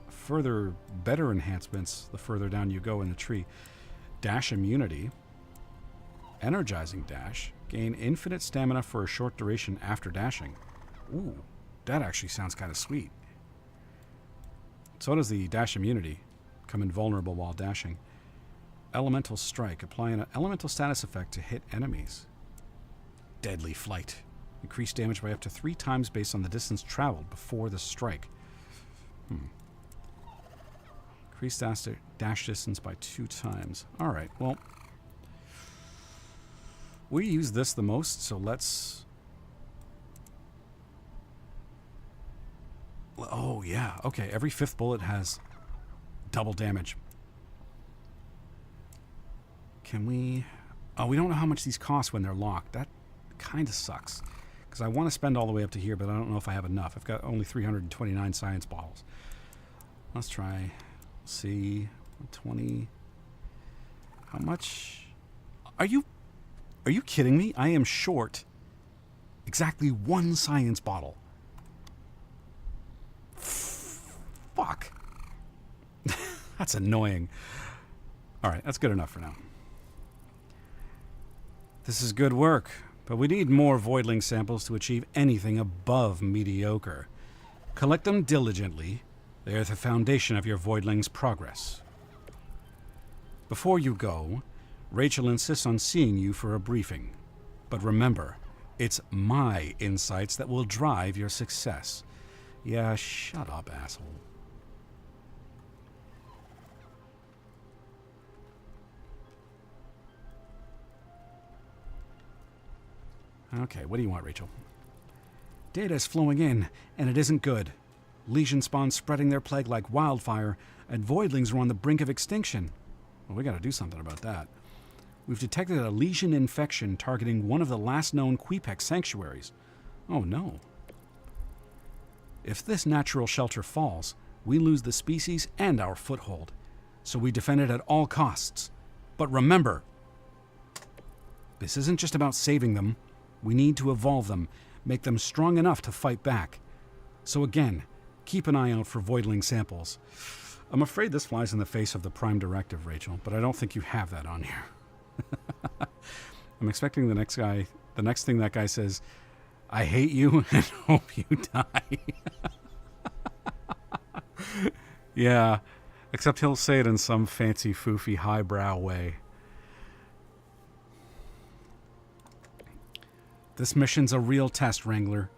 further better enhancements the further down you go in the tree. Dash immunity. Energizing dash. Gain infinite stamina for a short duration after dashing. Ooh, that actually sounds kind of sweet. So does the dash immunity. Become invulnerable while dashing. Elemental strike. Apply an elemental status effect to hit enemies. Deadly flight. Increase damage by up to 3 times based on the distance traveled before the strike. Increase dash distance by 2 times. Alright, well... we use this the most, so let's... oh, yeah. Okay, every 5th bullet has double damage. Can we... oh, we don't know how much these cost when they're locked. That kind of sucks. Because I want to spend all the way up to here, but I don't know if I have enough. I've got only 329 science bottles. Let's try... see... 20... how much... Are you kidding me? I am short exactly 1 science bottle. Fuck. That's annoying. Alright, that's good enough for now. This is good work, but we need more voidling samples to achieve anything above mediocre. Collect them diligently. They are the foundation of your voidling's progress. Before you go, Rachel insists on seeing you for a briefing. But remember, it's my insights that will drive your success. Yeah, shut up, asshole. Okay, what do you want, Rachel? Data is flowing in, and it isn't good. Legion spawns spreading their plague like wildfire, and voidlings are on the brink of extinction. Well, we gotta do something about that. We've detected a Legion infection targeting one of the last known Queepex sanctuaries. Oh no. If this natural shelter falls, we lose the species and our foothold. So we defend it at all costs. But remember, this isn't just about saving them. We need to evolve them, make them strong enough to fight back. So again, keep an eye out for voidling samples. I'm afraid this flies in the face of the Prime Directive, Rachel, but I don't think you have that on here. I'm expecting the next thing that guy says, I hate you and hope you die. Yeah, except he'll say it in some fancy, foofy, highbrow way. This mission's a real test, Wrangler.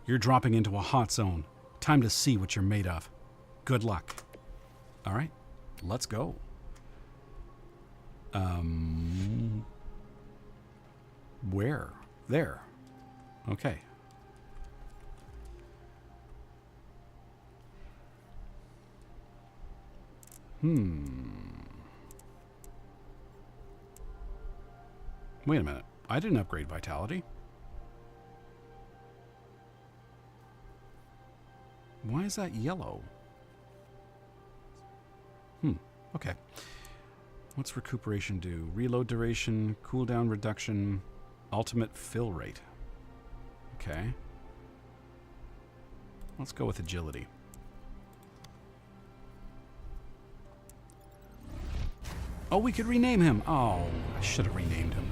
You're dropping into a hot zone. Time to see what you're made of. Good luck. All right, let's go. Where? There. Okay. Wait a minute. I didn't upgrade Vitality. Why is that yellow? Okay. What's recuperation do? Reload duration, cooldown reduction, ultimate fill rate. Okay. Let's go with agility. Oh, we could rename him. Oh, I should have renamed him.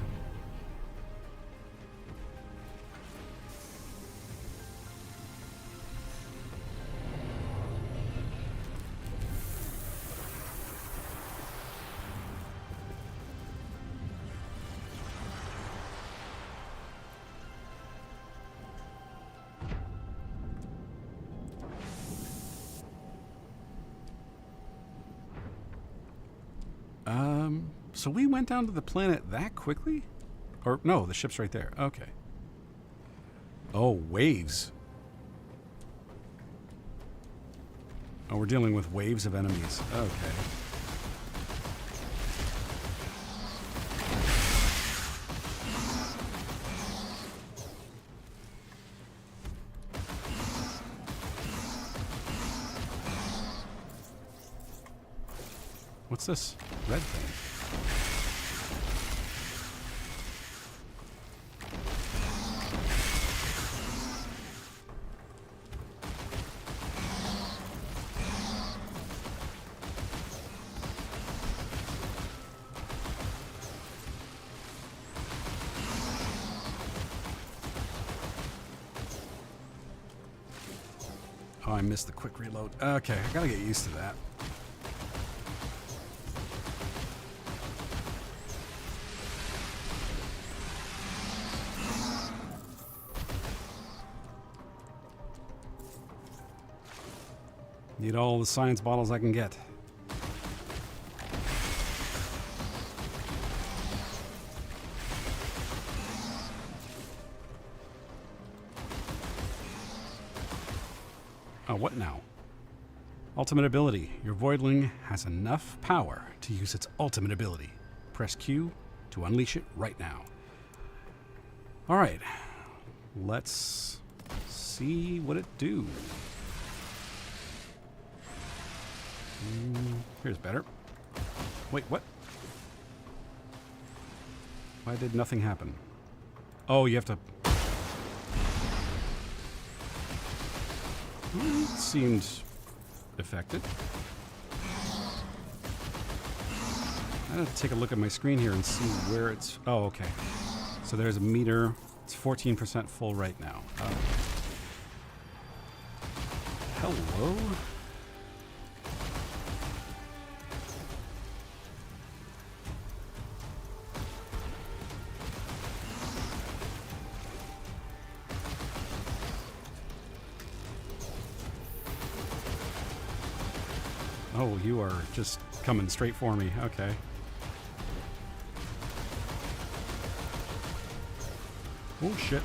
So we went down to the planet that quickly? Or, no, the ship's right there. Okay. Oh, waves. Oh, we're dealing with waves of enemies. Okay. What's this red thing? Oh, I missed the quick reload. Okay, I gotta get used to that. Need all the science bottles I can get. Oh, what now? Ultimate ability. Your Voidling has enough power to use its ultimate ability. Press Q to unleash it right now. All right. Let's see what it do. Here's better. Wait, what? Why did nothing happen? Oh, you have to... Seemed affected. I have to take a look at my screen here and see where it's... Oh, okay. So there's a meter. It's 14% full right now. Hello? Oh, you are just coming straight for me. Okay. Oh, shit.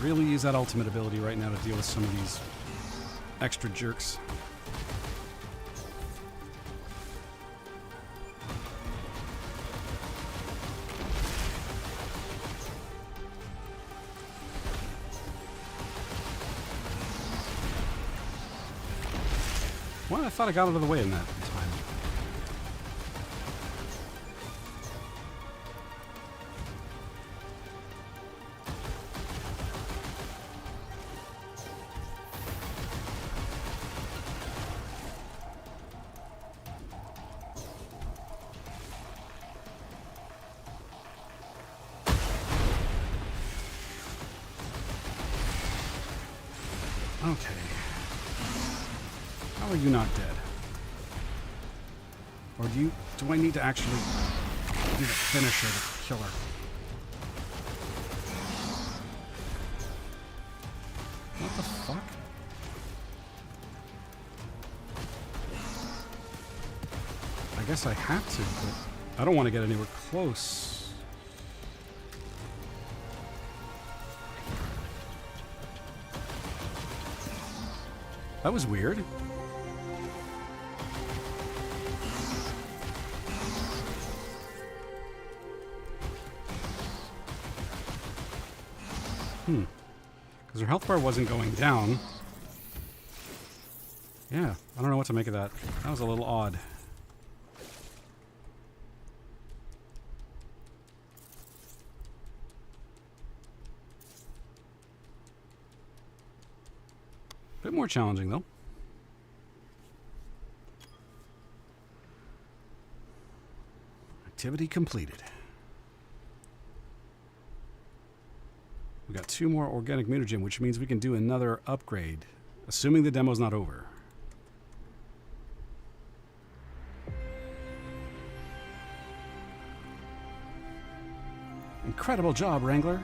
Really use that ultimate ability right now to deal with some of these extra jerks. Well, I thought I got out of the way in that time. Okay. How are you not dead? Or do I need to actually do the finisher to kill her? What the fuck? I guess I have to, but I don't want to get anywhere close. That was weird. Because her health bar wasn't going down. Yeah, I don't know what to make of that. That was a little odd. Bit more challenging, though. Activity completed. We got 2 more organic mutagen, which means we can do another upgrade, assuming the demo's not over. Incredible job, Wrangler.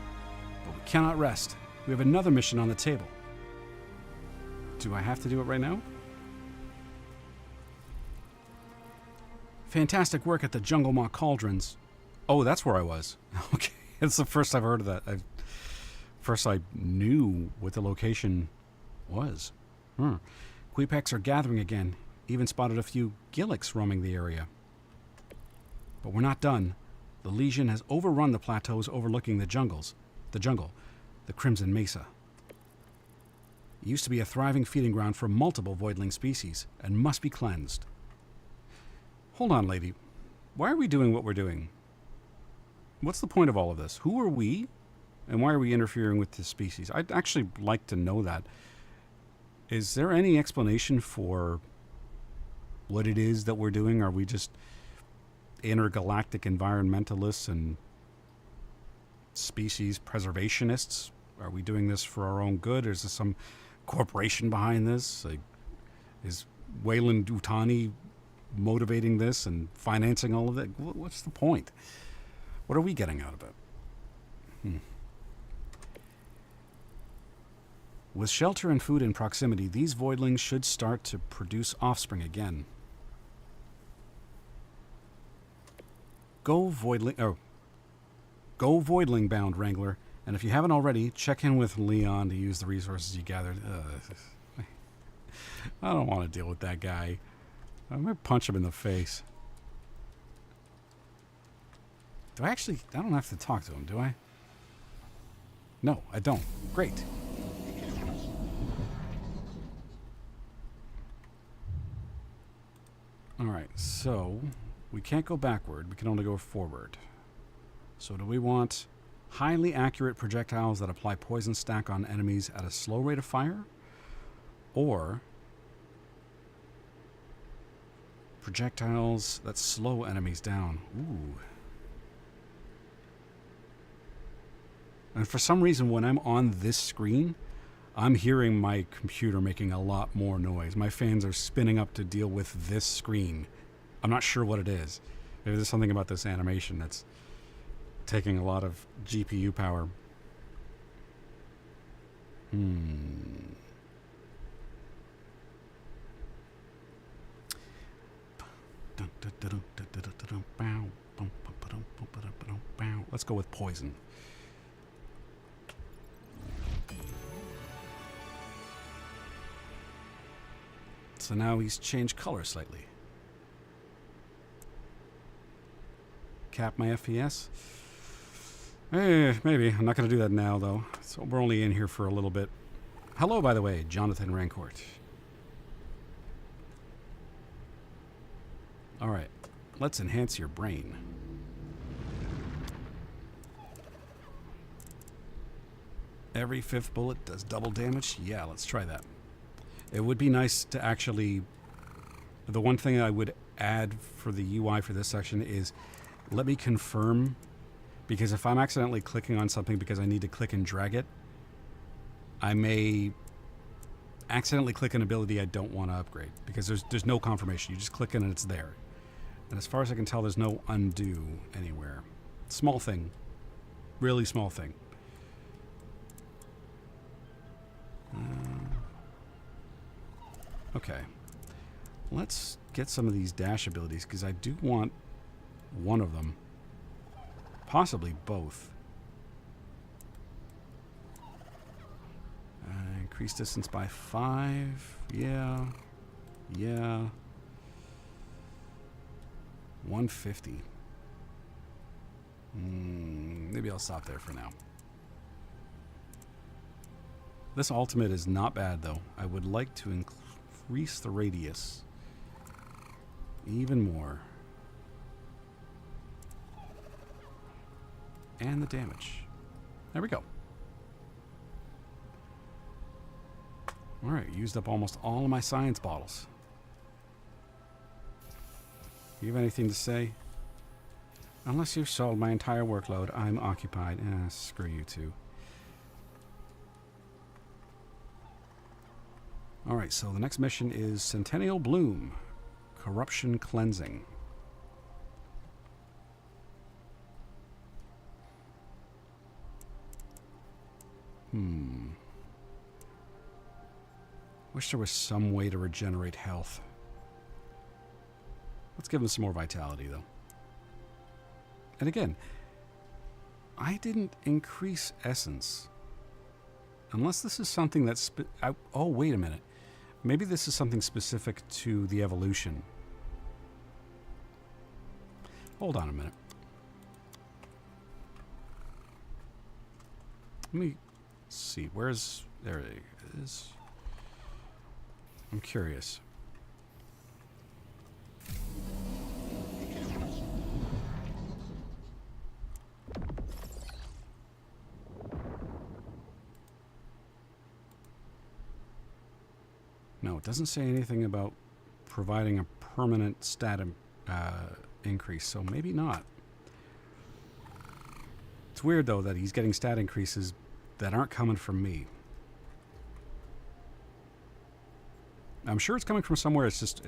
But we cannot rest. We have another mission on the table. Do I have to do it right now? Fantastic work at the Jungle Maw Cauldrons. Oh, that's where I was. Okay, it's the first I've heard of that. First I knew what the location was. Queepecs are gathering again. Even spotted a few Gilliks roaming the area. But we're not done. The Legion has overrun the plateaus overlooking the jungle, the Crimson Mesa. It used to be a thriving feeding ground for multiple voidling species and must be cleansed. Hold on, lady. Why are we doing what we're doing? What's the point of all of this? Who are we? And why are we interfering with this species? I'd actually like to know that. Is there any explanation for what it is that we're doing? Are we just intergalactic environmentalists and species preservationists? Are we doing this for our own good? Or is there some corporation behind this? Like, is Wayland Utani motivating this and financing all of it? What's the point? What are we getting out of it? With shelter and food in proximity, these voidlings should start to produce offspring again. Go voidling bound, Wrangler. And if you haven't already, check in with Leon to use the resources you gathered. I don't want to deal with that guy. I'm going to punch him in the face. I don't have to talk to him, do I? No, I don't. Great. Alright, so we can't go backward. We can only go forward. So do we want highly accurate projectiles that apply poison stack on enemies at a slow rate of fire? Or projectiles that slow enemies down? Ooh. And for some reason, when I'm on this screen, I'm hearing my computer making a lot more noise. My fans are spinning up to deal with this screen. I'm not sure what it is. Maybe there's something about this animation that's taking a lot of GPU power. Let's go with poison. So now he's changed color slightly. Cap my FPS? Maybe. I'm not going to do that now, though. So we're only in here for a little bit. Hello, by the way, Jonathan Rancourt. All right. Let's enhance your brain. Every 5th bullet does double damage? Yeah, let's try that. It would be nice to actually... The one thing I would add for the UI for this section is let me confirm, because if I'm accidentally clicking on something because I need to click and drag it, I may accidentally click an ability I don't want to upgrade, because there's no confirmation. You just click it and it's there. And as far as I can tell, there's no undo anywhere. Small thing. Really small thing. Okay. Let's get some of these dash abilities, because I do want one of them. Possibly both. Increase distance by 5. Yeah. Yeah. 150. Maybe I'll stop there for now. This ultimate is not bad, though. I would like to increase the radius even more. And the damage. There we go. Alright, used up almost all of my science bottles. You have anything to say? Unless you've solved my entire workload, I'm occupied. Screw you too. Alright, so the next mission is Centennial Bloom. Corruption Cleansing. Wish there was some way to regenerate health. Let's give him some more vitality, though. And again, I didn't increase essence. Unless this is something that's... oh, wait a minute. Maybe this is something specific to the evolution. Hold on a minute. Let me see. Where's... there it is. I'm curious. No, it doesn't say anything about providing a permanent stat increase, so maybe not. It's weird, though, that he's getting stat increases that aren't coming from me. I'm sure it's coming from somewhere, it's just...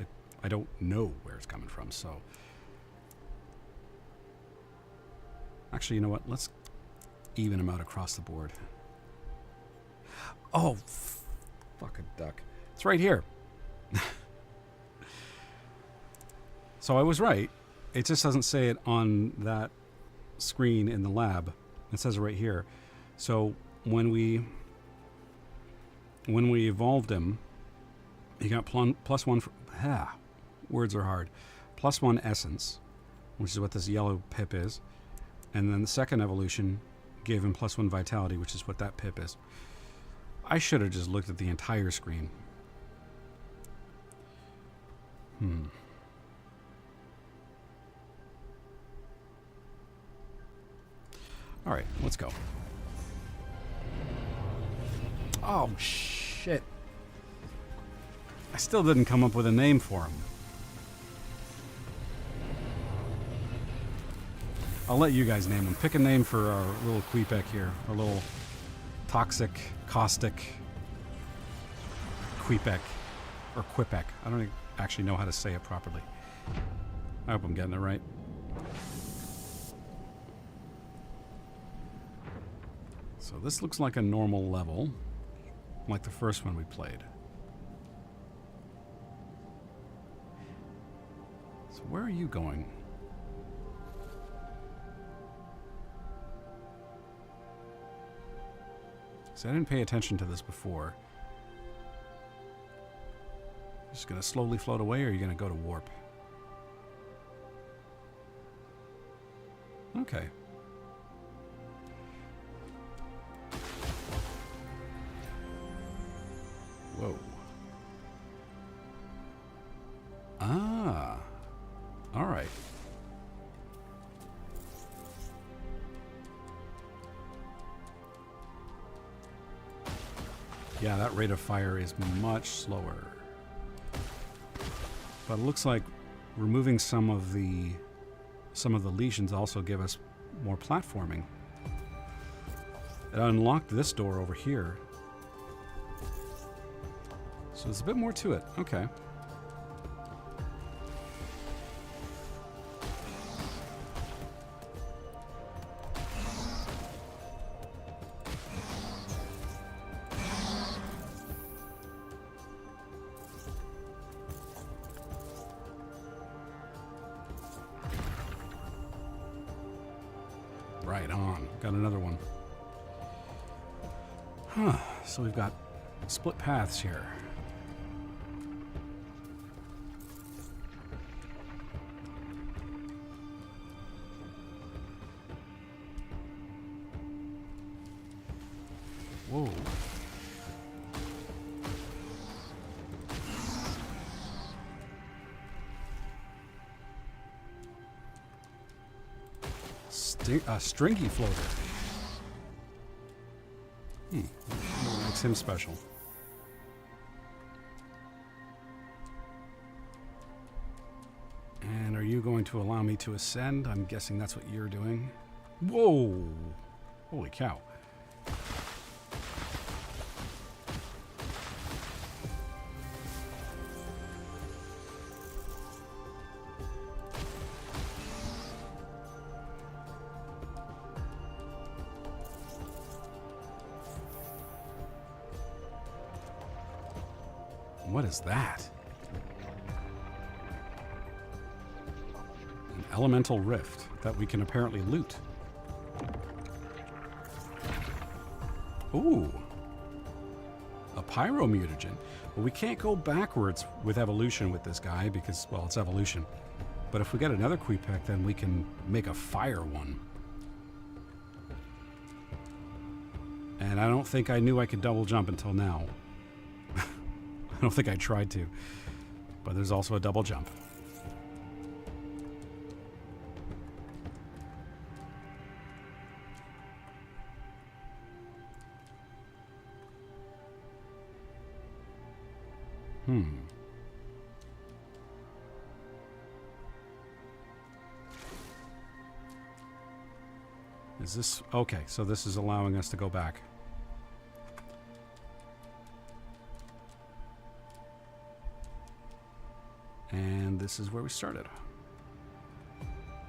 I don't know where it's coming from, so... Actually, you know what? Let's even him out across the board. Oh, fuck a duck. It's right here. So I was right. It just doesn't say it on that screen in the lab. It says it right here. So when we evolved him, he got plus one. Words are hard. Plus one essence, which is what this yellow pip is, and then the second evolution gave him plus one vitality, which is what that pip is. I should have just looked at the entire screen. All right, let's go. Oh, shit. I still didn't come up with a name for him. I'll let you guys name him. Pick a name for our little Queepeck here. Our little toxic, caustic Queepeck. Or Quipek. I don't actually know how to say it properly. I hope I'm getting it right. So this looks like a normal level, like the first one we played. So where are you going? So I didn't pay attention to this before. Just gonna slowly float away, or are you gonna go to warp? Okay. Whoa. Ah. All right. Yeah, that rate of fire is much slower. But it looks like removing some of the lesions also give us more platforming. It unlocked this door over here. So there's a bit more to it. Okay. Right on. Got another one. Huh. So we've got split paths here. Whoa. Stringy floater. What makes him special? And are you going to allow me to ascend? I'm guessing that's what you're doing. Whoa! Holy cow. What is that? An elemental rift that we can apparently loot. Ooh. A pyromutagen. Well, we can't go backwards with evolution with this guy because, well, it's evolution. But if we get another Queepec, then we can make a fire one. And I don't think I knew I could double jump until now. I don't think I tried to. But there's also a double jump. Is this... Okay, so this is allowing us to go back. And this is where we started.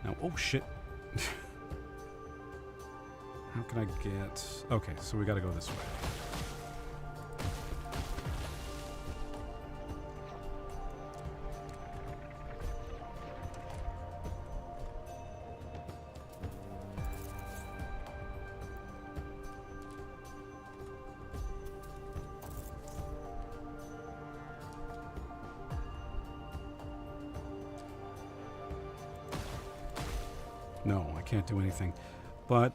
Now, oh shit. How can I get... Okay, so we gotta go this way. No, I can't do anything. But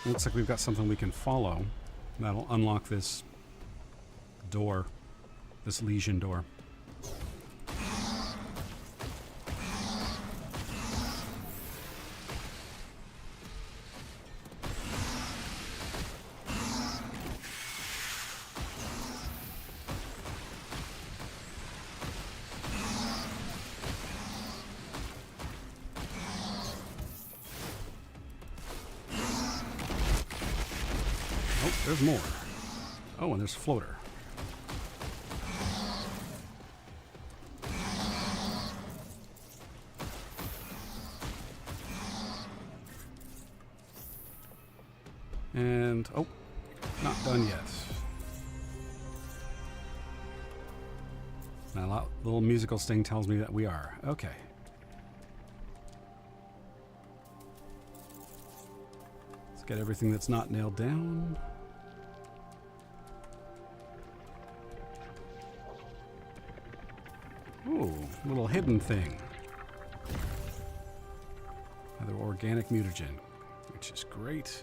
it looks like we've got something we can follow. That'll unlock this door. This Legion door. There's more. Oh, and there's floater. And, oh, not done yet. Now, a little musical sting tells me that we are. Okay. Let's get everything that's not nailed down. Ooh, little hidden thing. Another organic mutagen, which is great.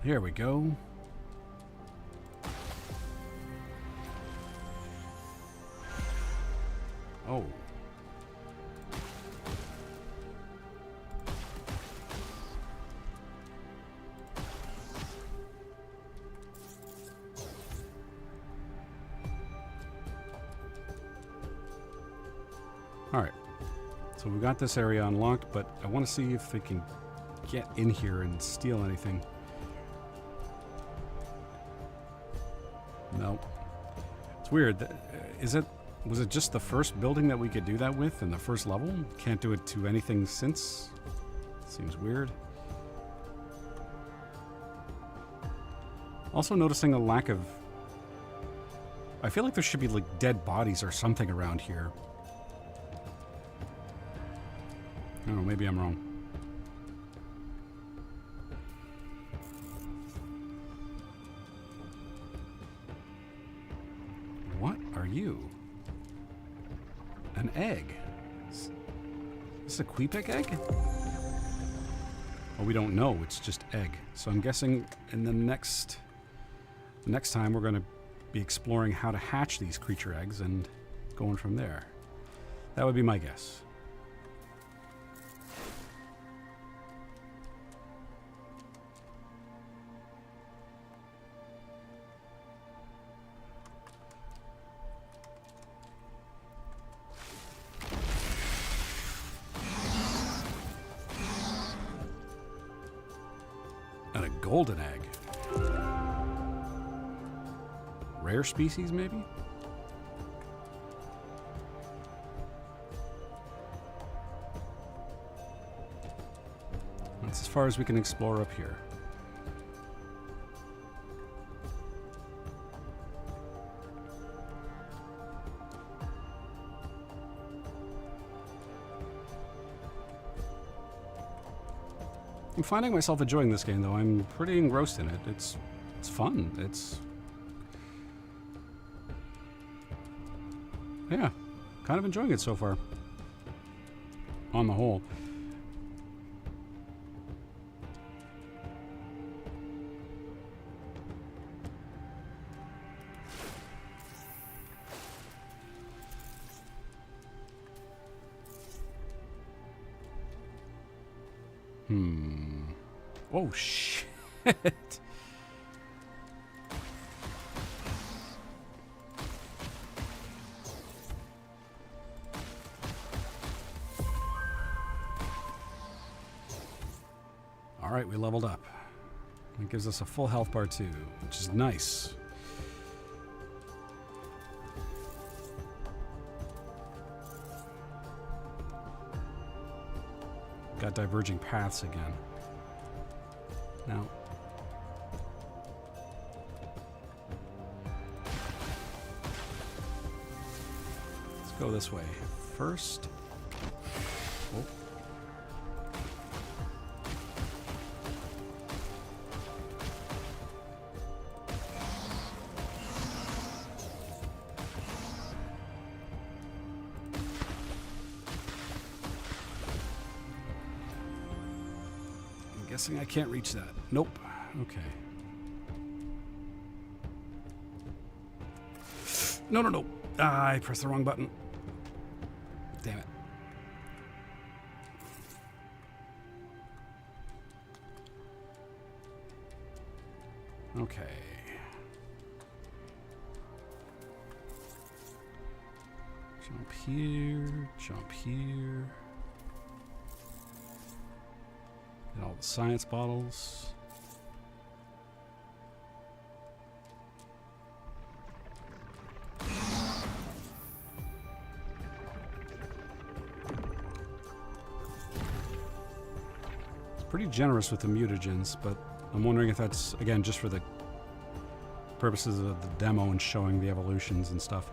Here we go. Oh. Alright, so we've got this area unlocked, but I want to see if they can get in here and steal anything. No. It's weird. Was it just the first building that we could do that with in the first level? Can't do it to anything since? Seems weird. Also noticing a lack of... I feel like there should be like dead bodies or something around here. I don't know, maybe I'm wrong. What are you? An egg. Is this a Queepec egg? Well, we don't know, it's just egg. So I'm guessing in the next time we're going to be exploring how to hatch these creature eggs and going from there. That would be my guess. And a golden egg. Rare species, maybe? That's as far as we can explore up here. I'm finding myself enjoying this game, though. I'm pretty engrossed in it. It's fun. Yeah, kind of enjoying it so far. On the whole. Oh, shit. All right, we leveled up. It gives us a full health bar too, which is nice. Got diverging paths again. Now, let's go this way. First, oh. Guessing I can't reach that. Nope. Okay. No. Ah, I pressed the wrong button. Damn it. Okay. Jump here, jump here. Get all the science bottles. It's pretty generous with the mutagens, but I'm wondering if that's, again, just for the purposes of the demo and showing the evolutions and stuff.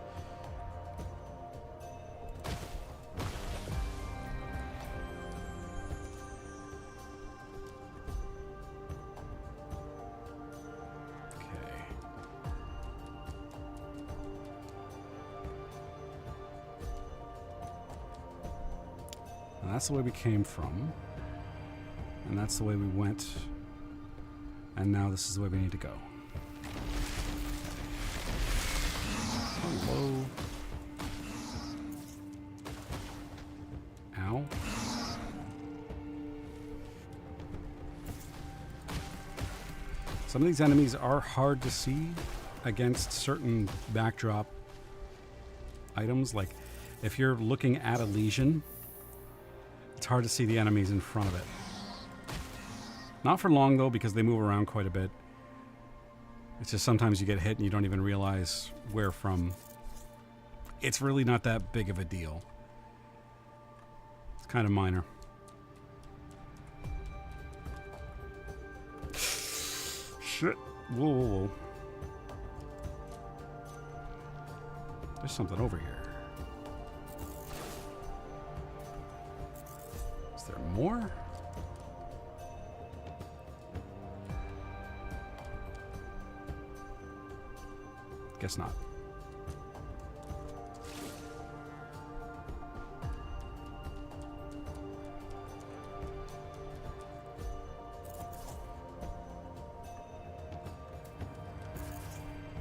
That's the way we came from, and that's the way we went, and now this is the way we need to go. Hello. Ow. Some of these enemies are hard to see against certain backdrop items, like if you're looking at a lesion, it's hard to see the enemies in front of it. Not for long, though, because they move around quite a bit. It's just sometimes you get hit and you don't even realize where from. It's really not that big of a deal. It's kind of minor. Shit. Whoa. There's something over here. Is there more? Guess not.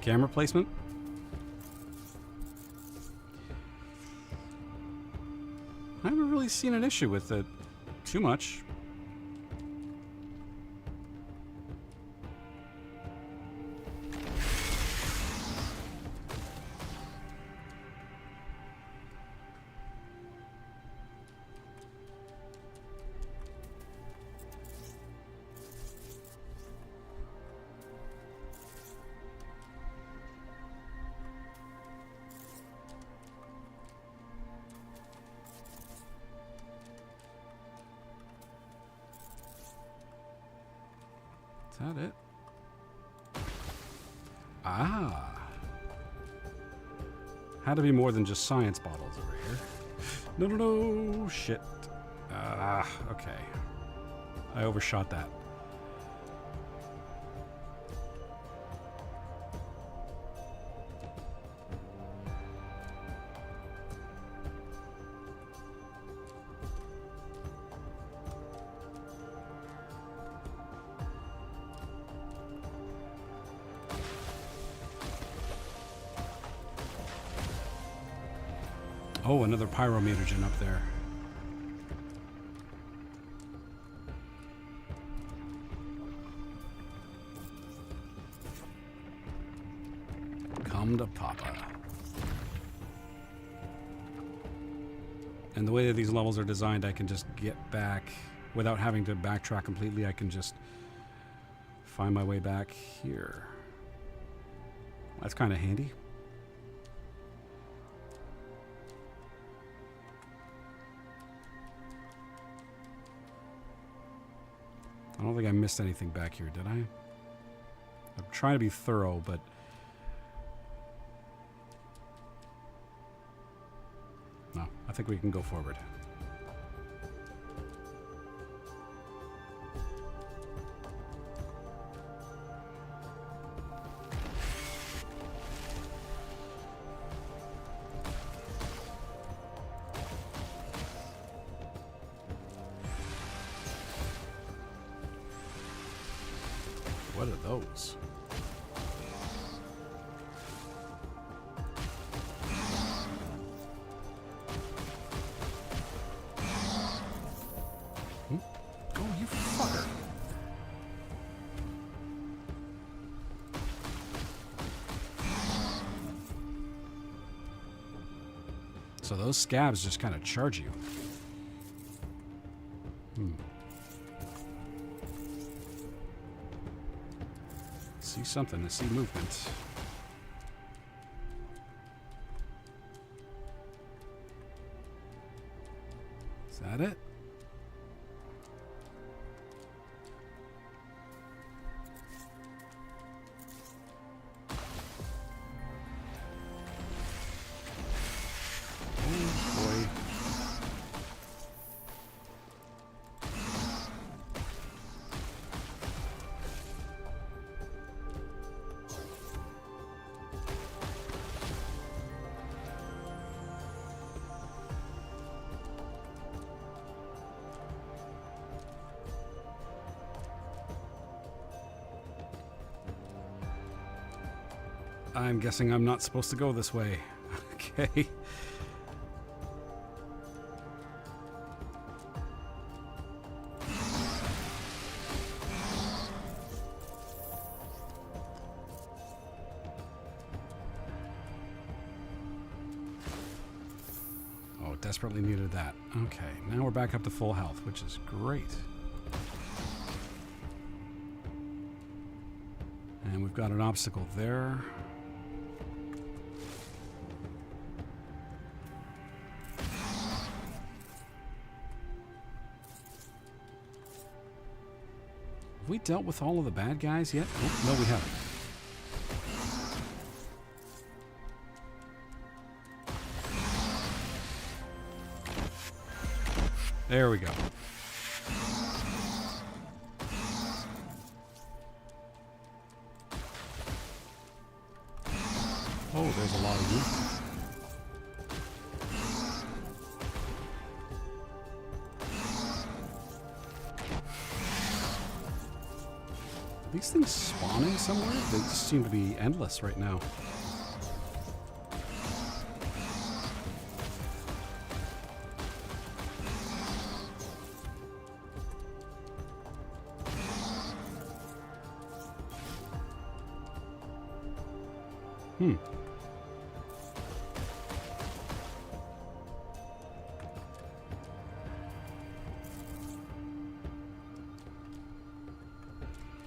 Camera placement? I haven't really seen an issue with it too much. that it? Ah. Had to be more than just science bottles over here. No, no, no. Shit. Ah, okay. I overshot that. Oh, another pyromutagen up there. Come to Papa. And the way that these levels are designed, I can just get back without having to backtrack completely. I can just find my way back here. That's kind of handy. I don't think I missed anything back here, did I? I'm trying to be thorough, but... no, I think we can go forward. What are those? Hmm? Oh, you fucker. So those scabs just kind of charge you. See something, I see movement. Is that it? Oh boy. I'm guessing I'm not supposed to go this way. Okay. Oh, desperately needed that. Okay, now we're back up to full health, which is great. And we've got an obstacle there. Have we dealt with all of the bad guys yet? Oh, no, we haven't. There we go. Oh, there's a lot of you. Are these things spawning somewhere? They just seem to be endless right now.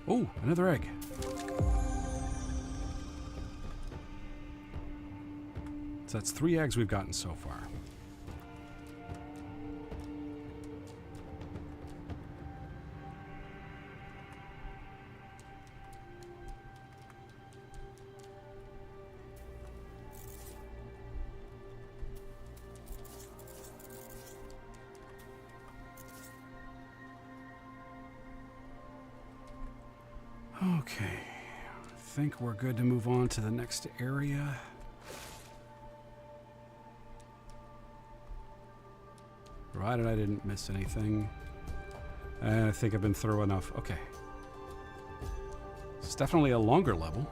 Oh, another egg. So that's 3 eggs we've gotten so far. Okay, I think we're good to move on to the next area. Provided I didn't miss anything. I think I've been through enough. Okay. It's definitely a longer level.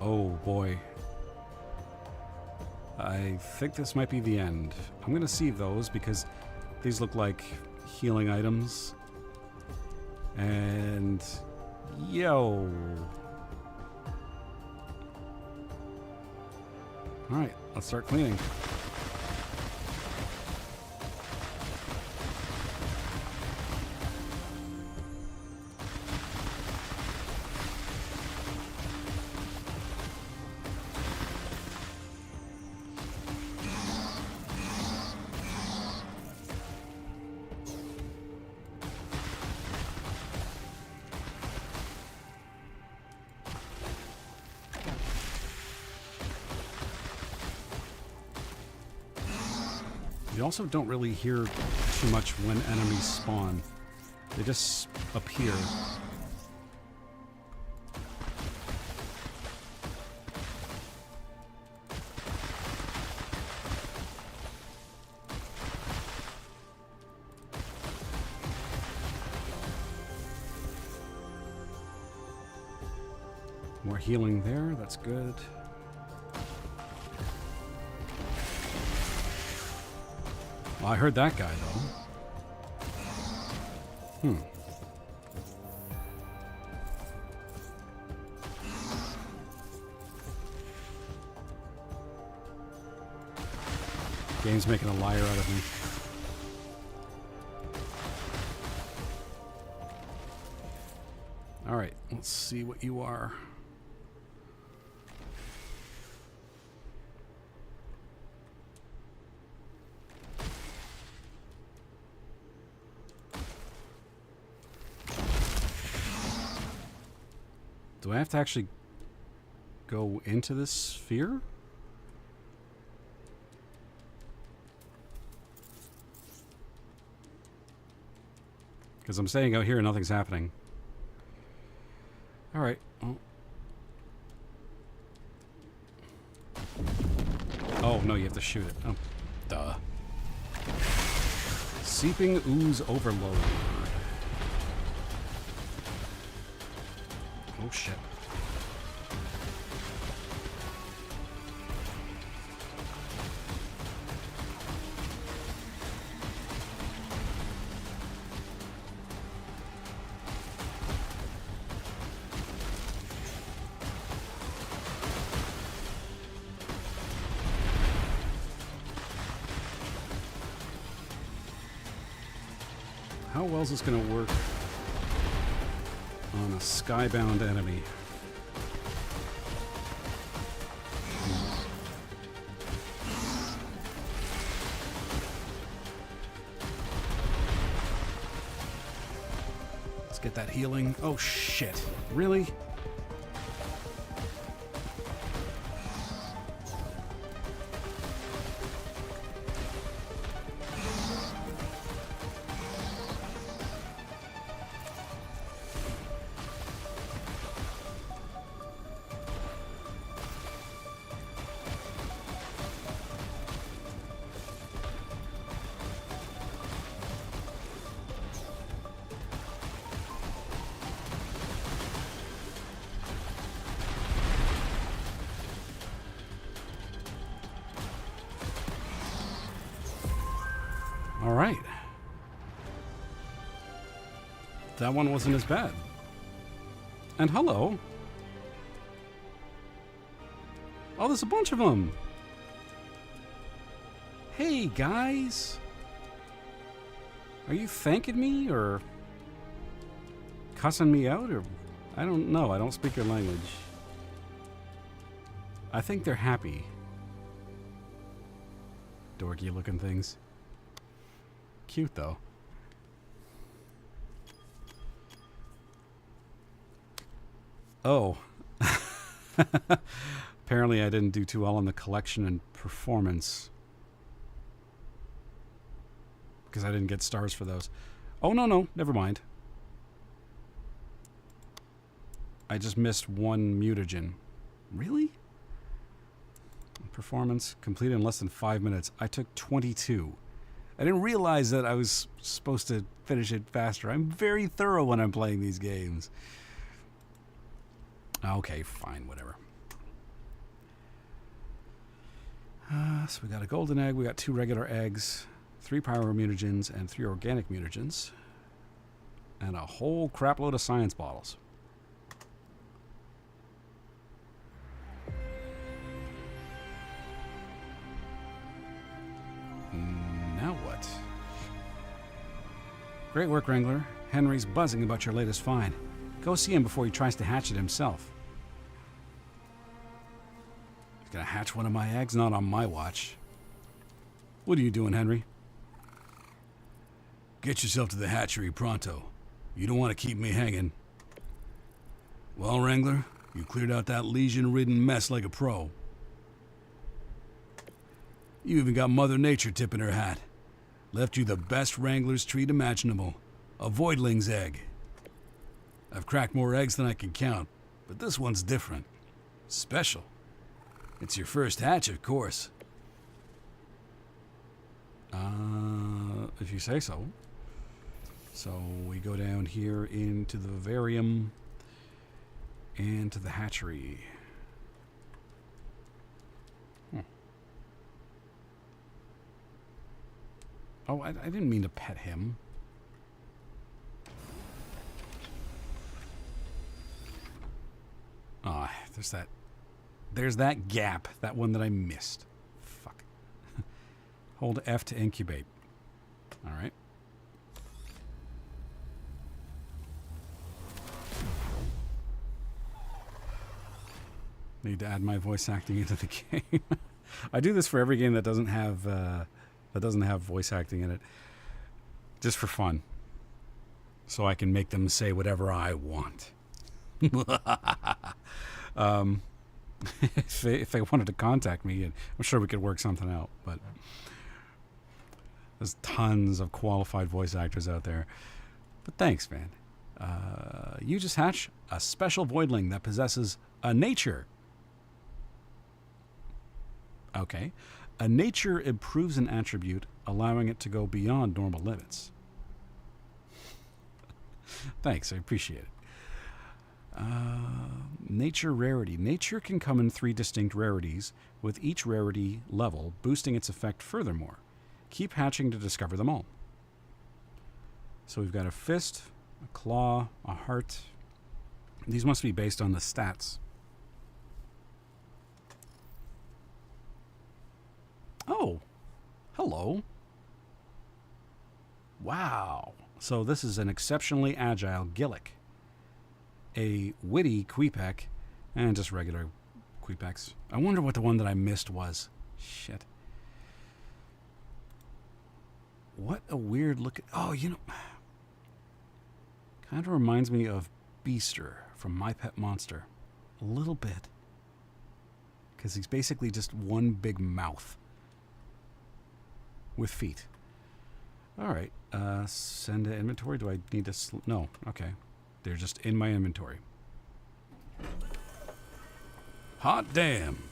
Oh boy. I think this might be the end. I'm gonna save those because these look like healing items. And yo. Alright, let's start cleaning. You also don't really hear too much when enemies spawn. They just appear. More healing there, that's good. Well, I heard that guy, though. Game's making a liar out of me. Alright, let's see what you are. Do I have to actually go into this sphere? Because I'm staying out here and nothing's happening. Alright. Well. Oh, no, you have to shoot it. Oh, duh. Seeping Ooze Overload. Oh, shit. How well is this going to work on a skybound enemy? Let's get that healing. Oh shit. Really? All right. That one wasn't as bad. And hello. Oh, there's a bunch of them. Hey, guys. Are you thanking me or cussing me out? Or I don't know. I don't speak your language. I think they're happy. Dorky looking things. Cute, though. Oh. Apparently I didn't do too well on the collection and performance. because I didn't get stars for those. Oh, no, never mind. I just missed one mutagen. Really? Performance completed in less than 5 minutes. I took 22. I didn't realize that I was supposed to finish it faster. I'm very thorough when I'm playing these games. Okay, fine, whatever. So we got a golden egg, we got 2 regular eggs, 3 pyro mutagens, and 3 organic mutagens. And a whole crap load of science bottles. Now what? Great work, Wrangler. Henry's buzzing about your latest find. Go see him before he tries to hatch it himself. He's gonna hatch one of my eggs? Not on my watch. What are you doing, Henry? Get yourself to the hatchery pronto. You don't want to keep me hanging. Well, Wrangler, you cleared out that lesion-ridden mess like a pro. You even got Mother Nature tipping her hat. Left you the best Wrangler's treat imaginable. A voidling's egg. I've cracked more eggs than I can count, but this one's different. Special. It's your first hatch, of course. If you say so. So we go down here into the vivarium and to the hatchery. Oh, I didn't mean to pet him. Ah, there's that gap, that one that I missed. Fuck. Hold F to incubate. All right. Need to add my voice acting into the game. I do this for every game that doesn't have voice acting in it, just for fun, so I can make them say whatever I want. If they wanted to contact me, and I'm sure we could work something out, but there's tons of qualified voice actors out there. But thanks, man. You just hatched a special voidling that possesses a nature. Okay. A nature improves an attribute, allowing it to go beyond normal limits. Thanks, I appreciate it. Nature rarity. Nature can come in 3 distinct rarities, with each rarity level boosting its effect furthermore. Keep hatching to discover them all. So we've got a fist, a claw, a heart. These must be based on the stats. Oh, hello. Wow. So this is an exceptionally agile Gillick. A witty Queepack, and just regular Queepacks. I wonder what the one that I missed was. Shit. What a weird look. Oh, you know, kind of reminds me of Beaster from My Pet Monster. A little bit. Because he's basically just one big mouth. With feet. All right. Send to inventory. Do I need to... No. Okay. They're just in my inventory. Hot damn.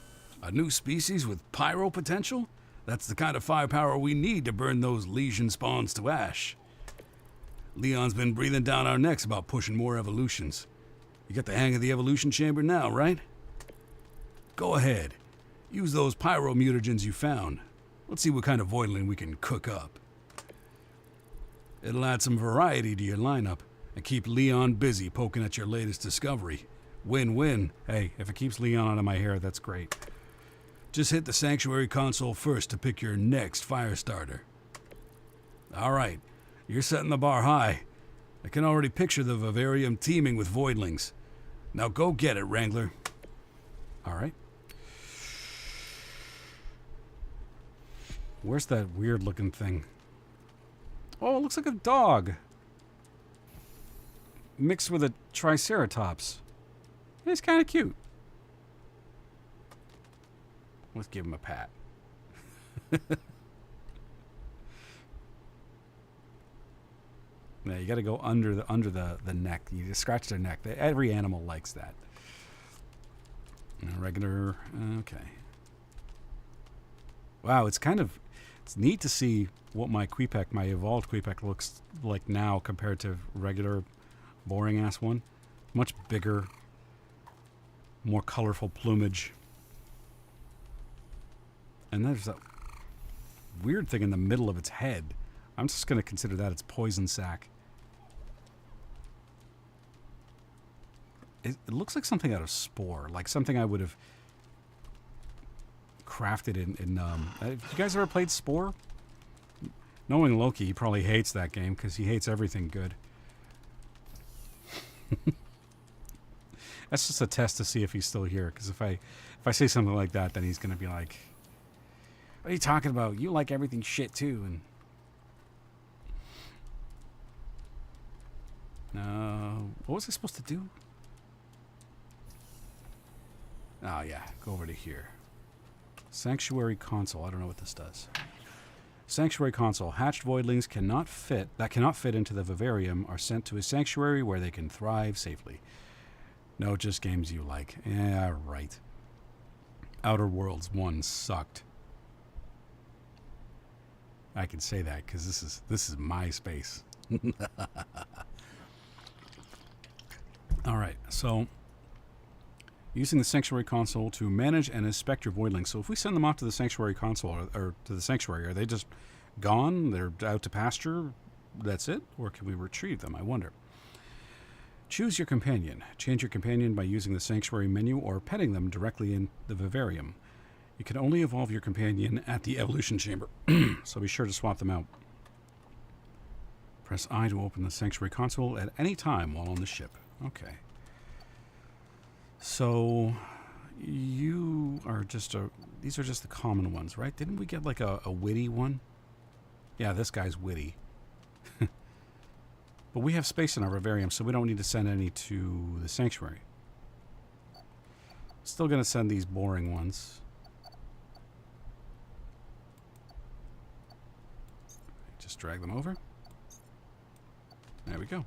A new species with pyro potential? That's the kind of firepower we need to burn those lesion spawns to ash. Leon's been breathing down our necks about pushing more evolutions. You got the hang of the evolution chamber now, right? Go ahead. Use those pyro mutagens you found. Let's see what kind of voidling we can cook up. It'll add some variety to your lineup and keep Leon busy poking at your latest discovery. Win-win. Hey, if it keeps Leon out of my hair, that's great. Just hit the Sanctuary console first to pick your next fire starter. All right, you're setting the bar high. I can already picture the vivarium teeming with voidlings. Now go get it, Wrangler. All right. Where's that weird-looking thing? Oh, it looks like a dog. Mixed with a triceratops. It's kind of cute. Let's give him a pat. Yeah, you got to go under the neck. You just scratch their neck. Every animal likes that. Regular. Okay. Wow, it's neat to see what my evolved Queepec looks like now compared to regular boring ass one. Much bigger, more colorful plumage. And there's a weird thing in the middle of its head. I'm just going to consider that its poison sac. It looks like something out of Spore, like something I would have crafted in have you guys ever played Spore? Knowing Loki, he probably hates that game because he hates everything good. That's just a test to see if he's still here, because if I say something like that, then he's going to be like, what are you talking about? You like everything shit too. And what was I supposed to do? Oh yeah, go over to here. Sanctuary console. I don't know what this does. Sanctuary console. Hatched voidlings cannot fit into the vivarium are sent to a sanctuary where they can thrive safely. No, just games you like. Yeah, right. Outer Worlds 1 sucked. I can say that because this is my space. All right, so using the Sanctuary console to manage and inspect your voidlings. So if we send them off to the Sanctuary console or to the Sanctuary, are they just gone? They're out to pasture? That's it? Or can we retrieve them? I wonder. Choose your companion. Change your companion by using the Sanctuary menu or petting them directly in the vivarium. You can only evolve your companion at the evolution chamber, so be sure to swap them out. Press I to open the Sanctuary console at any time while on the ship. Okay. So, you are just these are just the common ones, right? Didn't we get like a witty one? Yeah, this guy's witty. But we have space in our vivarium, so we don't need to send any to the sanctuary. Still going to send these boring ones. Just drag them over. There we go.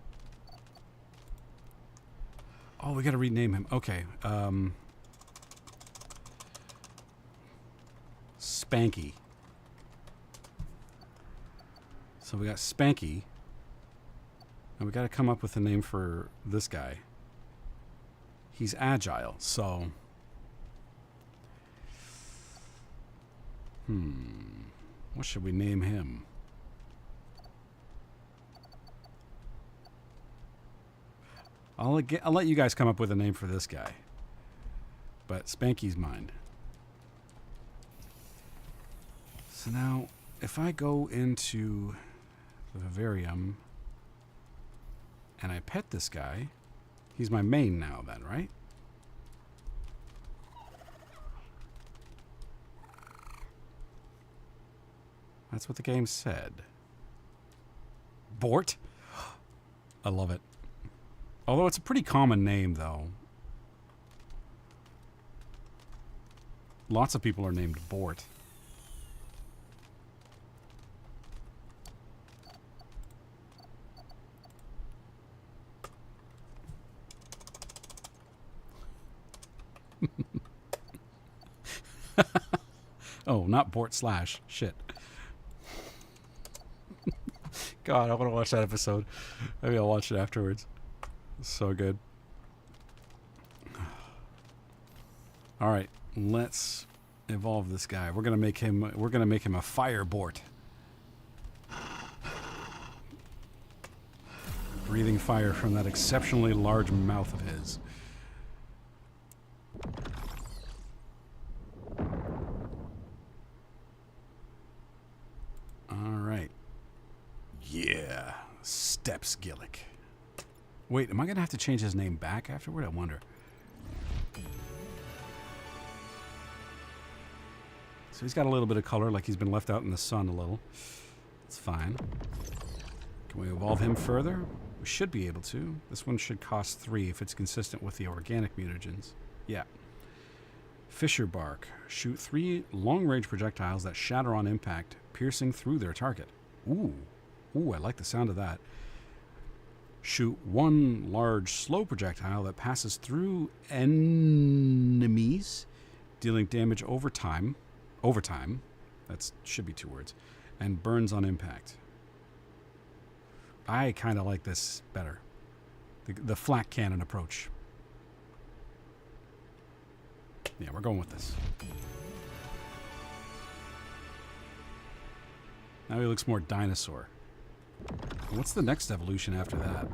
Oh, we got to rename him. Okay. Spanky. So we got Spanky. And we got to come up with a name for this guy. He's agile, so... What should we name him? I'll let you guys come up with a name for this guy. But Spanky's mine. So now, if I go into the vivarium and I pet this guy, he's my main now then, right? That's what the game said. Bort? I love it. Although it's a pretty common name, though. Lots of people are named Bort. Oh, not Bort Slash. Shit. God, I want to watch that episode. Maybe I'll watch it afterwards. It's so good. All right, let's evolve this guy. We're gonna make him a fire Bort. Breathing fire from that exceptionally large mouth of his. Yeah, Steps Gillick. Wait, am I going to have to change his name back afterward? I wonder. So he's got a little bit of color, like he's been left out in the sun a little. That's fine. Can we evolve him further? We should be able to. This one should cost 3 if it's consistent with the organic mutagens. Yeah. Fisher Bark. Shoot 3 long-range projectiles that shatter on impact, piercing through their target. Ooh. Ooh, I like the sound of that. Shoot one large slow projectile that passes through enemies, dealing damage over time. That should be 2 words. And burns on impact. I kind of like this better. The flak cannon approach. Yeah, we're going with this. Now he looks more dinosaur. What's the next evolution after that?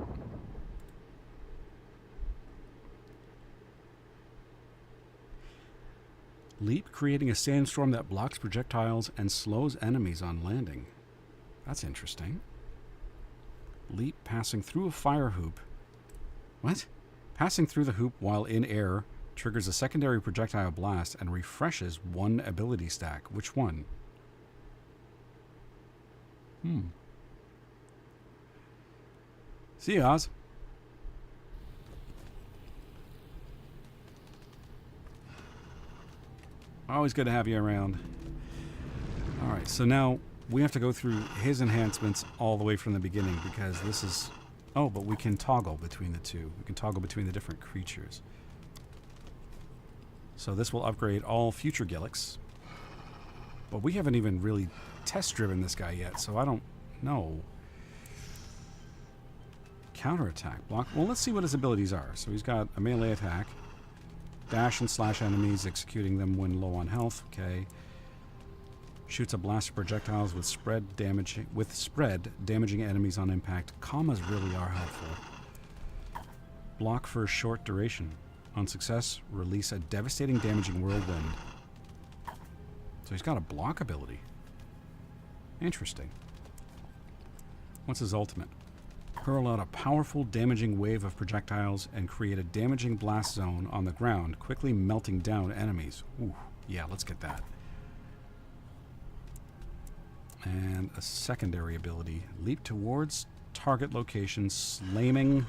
Leap, creating a sandstorm that blocks projectiles and slows enemies on landing. That's interesting. Leap, passing through a fire hoop. What? Passing through the hoop while in air triggers a secondary projectile blast and refreshes one ability stack. Which one? See you, Oz. Always good to have you around. Alright, so now we have to go through his enhancements all the way from the beginning because this is... Oh, but we can toggle between the two. We can toggle between the different creatures. So this will upgrade all future Gilliks. But we haven't even really test-driven this guy yet, so I don't know. Counterattack. Block. Well, let's see what his abilities are. So he's got a melee attack. Dash and slash enemies, executing them when low on health. Okay. Shoots a blast of projectiles with spread, damaging enemies on impact. Commas really are helpful. Block for a short duration. On success, release a devastating, damaging whirlwind. So he's got a block ability. Interesting. What's his ultimate? Hurl out a powerful, damaging wave of projectiles and create a damaging blast zone on the ground, quickly melting down enemies. Ooh, yeah, let's get that. And a secondary ability. Leap towards target location, slamming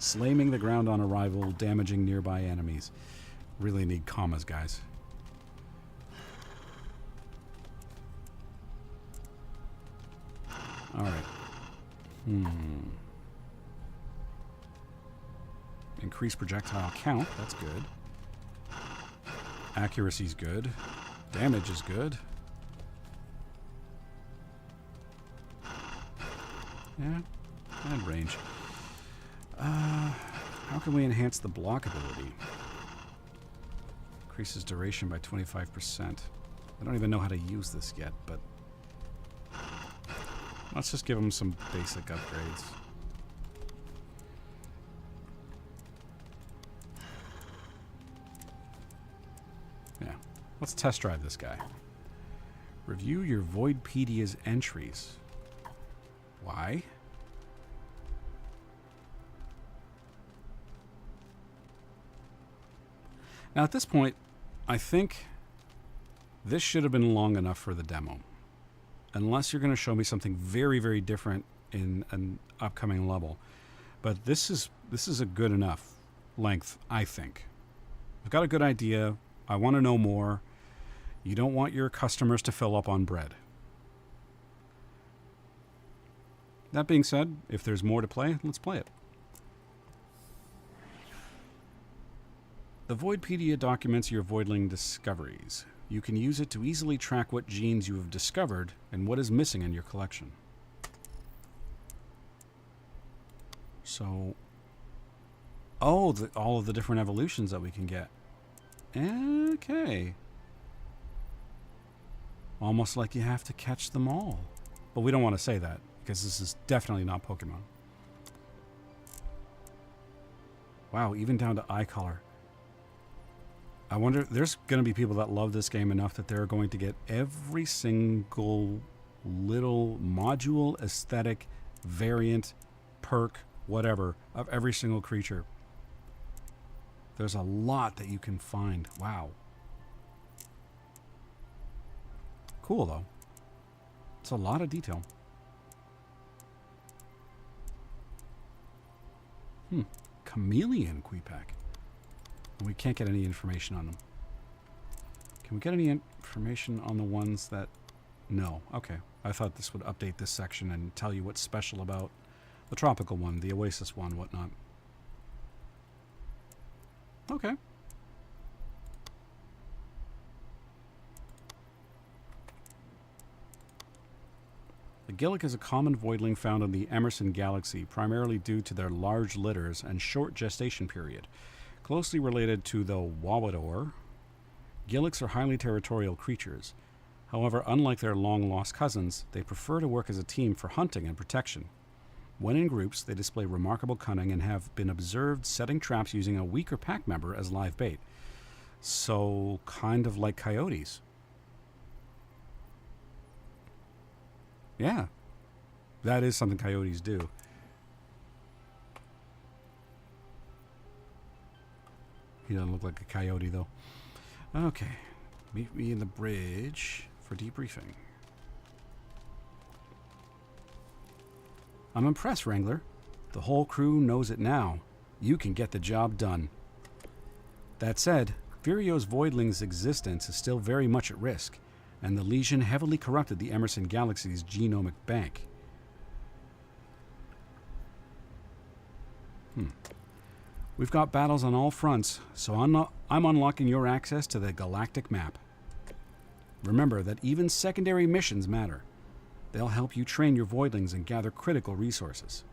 the ground on arrival, damaging nearby enemies. Really need commas, guys. Alright. Increase projectile count. That's good. Accuracy's good. Damage is good. Yeah. And range. How can we enhance the block ability? Increases duration by 25%. I don't even know how to use this yet, but... Let's just give him some basic upgrades. Yeah. Let's test drive this guy. Review your Voidpedia's entries. Why? Now at this point, I think this should have been long enough for the demo. Unless you're going to show me something very, very different in an upcoming level. But this is a good enough length, I think. I've got a good idea. I want to know more. You don't want your customers to fill up on bread. That being said, if there's more to play, let's play it. The Voidpedia documents your Voidling discoveries. You can use it to easily track what genes you have discovered and what is missing in your collection. So, oh, all of the different evolutions that we can get. Okay. Almost like you have to catch them all. But we don't want to say that, because this is definitely not Pokemon. Wow, even down to eye color. I wonder, there's going to be people that love this game enough that they're going to get every single little module, aesthetic, variant, perk, whatever, of every single creature. There's a lot that you can find. Wow. Cool, though. It's a lot of detail. Chameleon Queepack. We can't get any information on them. Can we get any information on the ones that... No. Okay. I thought this would update this section and tell you what's special about The tropical one, the oasis one, whatnot. Okay. The Gillick is a common voidling found in the Emerson galaxy, primarily due to their large litters and short gestation period. Closely related to the Wawador, Gillicks are highly territorial creatures. However, unlike their long-lost cousins, they prefer to work as a team for hunting and protection. When in groups, they display remarkable cunning and have been observed setting traps using a weaker pack member as live bait. So, kind of like coyotes. Yeah, that is something coyotes do. He doesn't look like a coyote, though. Okay, meet me in the bridge for debriefing. I'm impressed, Wrangler. The whole crew knows it now. You can get the job done. That said, Virio's Voidling's existence is still very much at risk, and the Legion heavily corrupted the Emerson Galaxy's genomic bank. We've got battles on all fronts, so I'm unlocking your access to the galactic map. Remember that even secondary missions matter. They'll help you train your Voidlings and gather critical resources.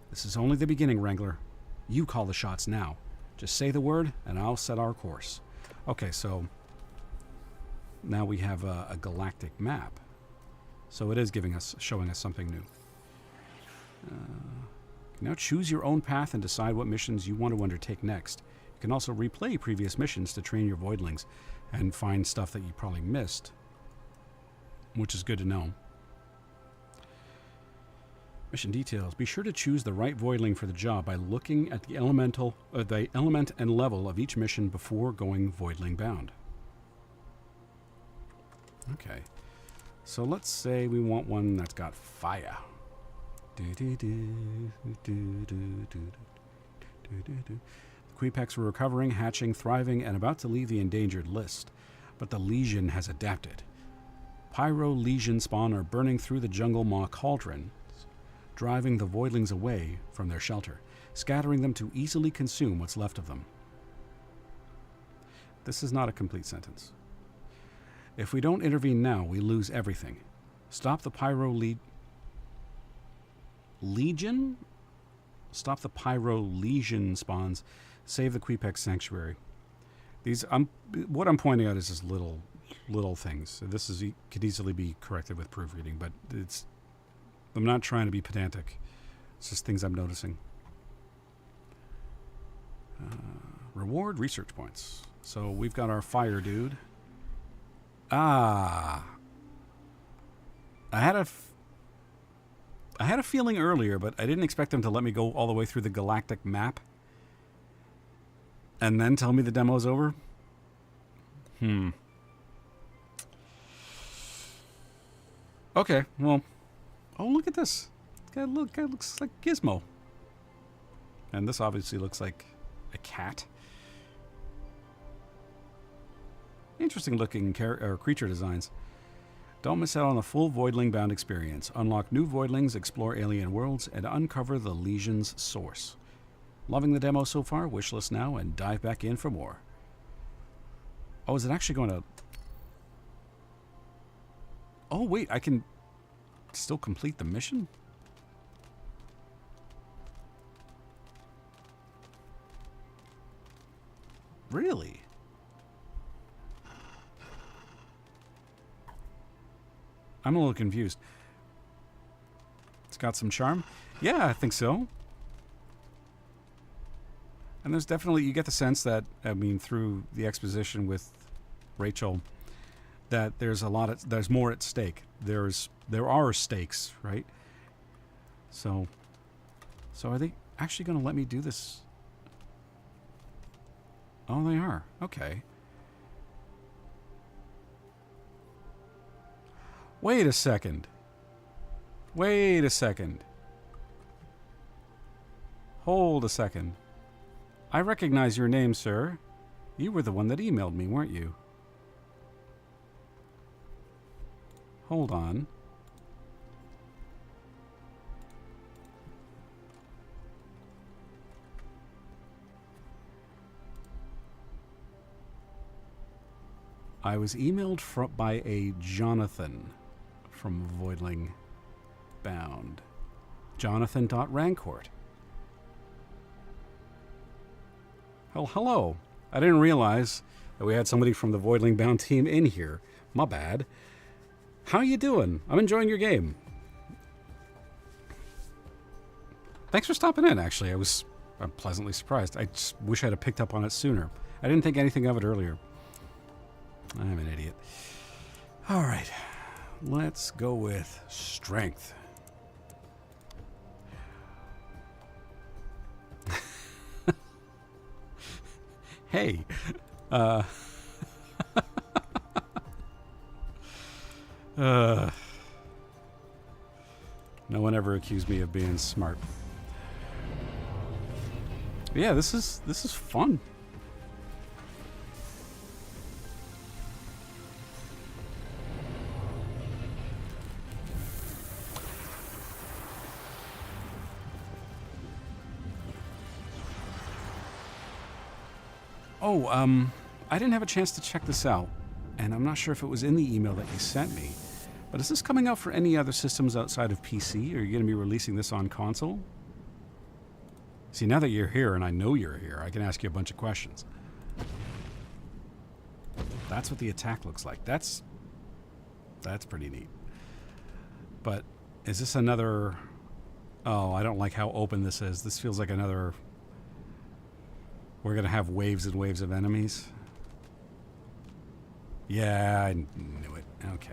This is only the beginning, Wrangler. You call the shots now. Just say the word, and I'll set our course. Okay, so now we have a galactic map. So it is showing us something new. Now choose your own path and decide what missions you want to undertake next. You can also replay previous missions to train your Voidlings and find stuff that you probably missed, which is good to know. Mission details. Be sure to choose the right Voidling for the job by looking at the element and level of each mission before going Voidling bound. Okay, so let's say we want one that's got fire. The Queepecs were recovering, hatching, thriving, and about to leave the endangered list. But the Legion has adapted. Pyro Legion spawn are burning through the jungle maw cauldron, driving the Voidlings away from their shelter, scattering them to easily consume what's left of them. This is not a complete sentence. If we don't intervene now, we lose everything. Stop the Pyro Legion? Stop the Pyro Legion spawns. Save the Queepec Sanctuary. These, what I'm pointing out is just little things. This could easily be corrected with proofreading, but I'm not trying to be pedantic. It's just things I'm noticing. Reward research points. So we've got our fire dude. I had a feeling earlier, but I didn't expect them to let me go all the way through the galactic map and then tell me the demo's over. Okay, well, oh, look at this. Guy looks like Gizmo. And this obviously looks like a cat. Interesting looking creature designs. Don't miss out on the full Voidling-bound experience. Unlock new Voidlings, explore alien worlds, and uncover the Legion's source. Loving the demo so far? Wishlist now and dive back in for more. Oh, is it actually going to... Oh, wait, I can still complete the mission? Really? I'm a little confused. It's got some charm? Yeah, I think so. And there's definitely, you get the sense that, I mean, through the exposition with Rachel, that there's more at stake. There are stakes, right? So are they actually going to let me do this? Oh, they are. Okay. Wait a second. Wait a second. Hold a second. I recognize your name, sir. You were the one that emailed me, weren't you? Hold on. I was emailed by a Jonathan from VOIDLING Bound. Jonathan.Rancourt. Well, hello. I didn't realize that we had somebody from the VOIDLING Bound team in here. My bad. How you doing? I'm enjoying your game. Thanks for stopping in, actually. I'm pleasantly surprised. I just wish I'd have picked up on it sooner. I didn't think anything of it earlier. I'm an idiot. All right. Let's go with strength. Hey. No one ever accused me of being smart. Yeah, this is fun. Oh, I didn't have a chance to check this out, and I'm not sure if it was in the email that you sent me, but is this coming out for any other systems outside of PC, or are you going to be releasing this on console? See, now that you're here, and I know you're here, I can ask you a bunch of questions. That's what the attack looks like. That's pretty neat. But is this another... Oh, I don't like how open this is. This feels like another... We're going to have waves and waves of enemies. Yeah, I knew it. Okay.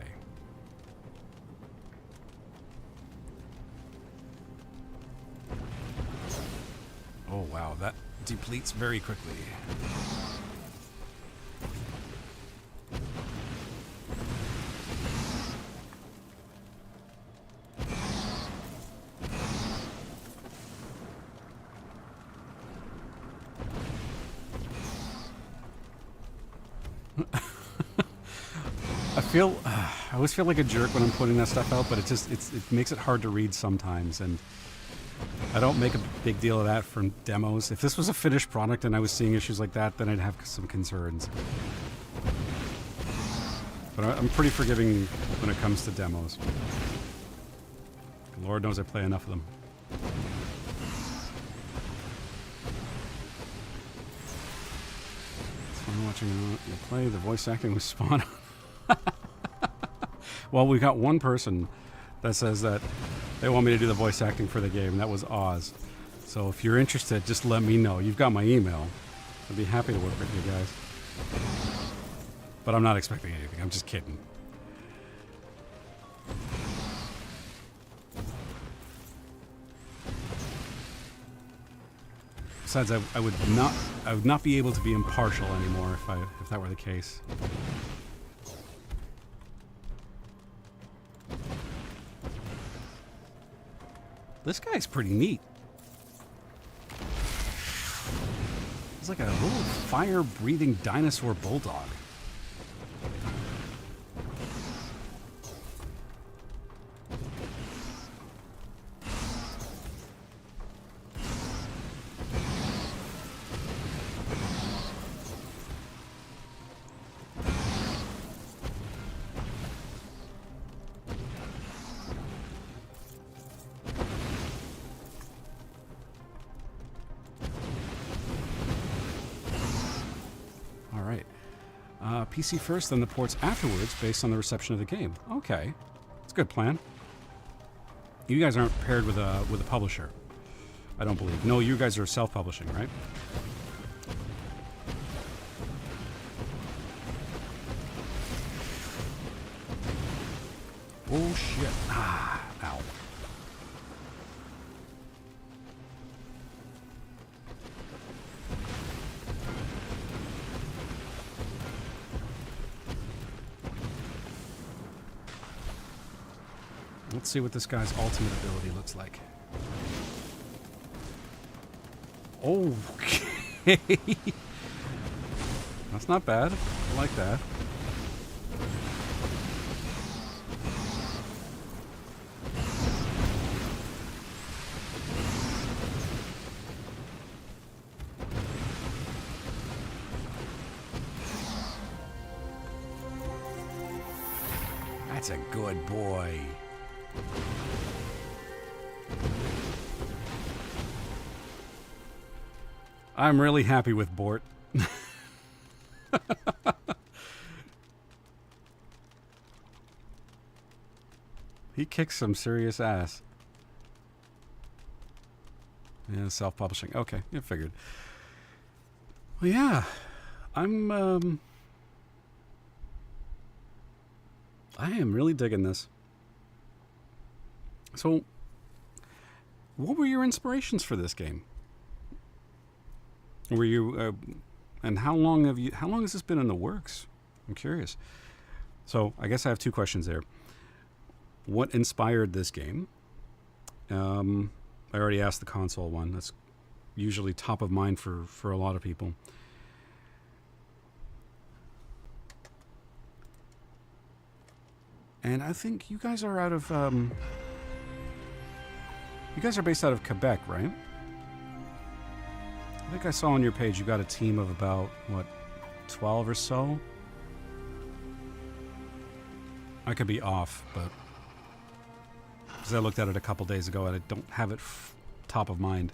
Oh, wow. That depletes very quickly. I always feel like a jerk when I'm putting that stuff out, but it makes it hard to read sometimes, and I don't make a big deal of that from demos. If this was a finished product and I was seeing issues like that, then I'd have some concerns. But I'm pretty forgiving when it comes to demos. Lord knows I play enough of them. It's fun watching you play. The voice acting was spot on. Well, we got one person that says that they want me to do the voice acting for the game. That was Oz. So if you're interested, just let me know. You've got my email. I'd be happy to work with you guys. But I'm not expecting anything. I'm just kidding. Besides, I would not be able to be impartial anymore if that were the case. This guy's pretty neat. He's like a little fire-breathing dinosaur bulldog. PC first, then the ports afterwards, based on the reception of the game. Okay, it's a good plan. You guys aren't paired with a publisher, I don't believe. No, you guys are self-publishing, right? Oh shit! Ah, ow. Let's see what this guy's ultimate ability looks like. Okay. That's not bad. I like that. That's a good boy. I'm really happy with Bort. He kicks some serious ass. Yeah, self-publishing. Okay, you figured. Well, yeah, I am really digging this. So, what were your inspirations for this game? Were you, and how long has this been in the works? I'm curious. So, I guess I have two questions there. What inspired this game? I already asked the console one. That's usually top of mind for a lot of people. And I think you guys are out of, you guys are based out of Quebec, right? I think I saw on your page you got a team of about, what, 12 or so? I could be off, but because I looked at it a couple days ago and I don't have it top of mind.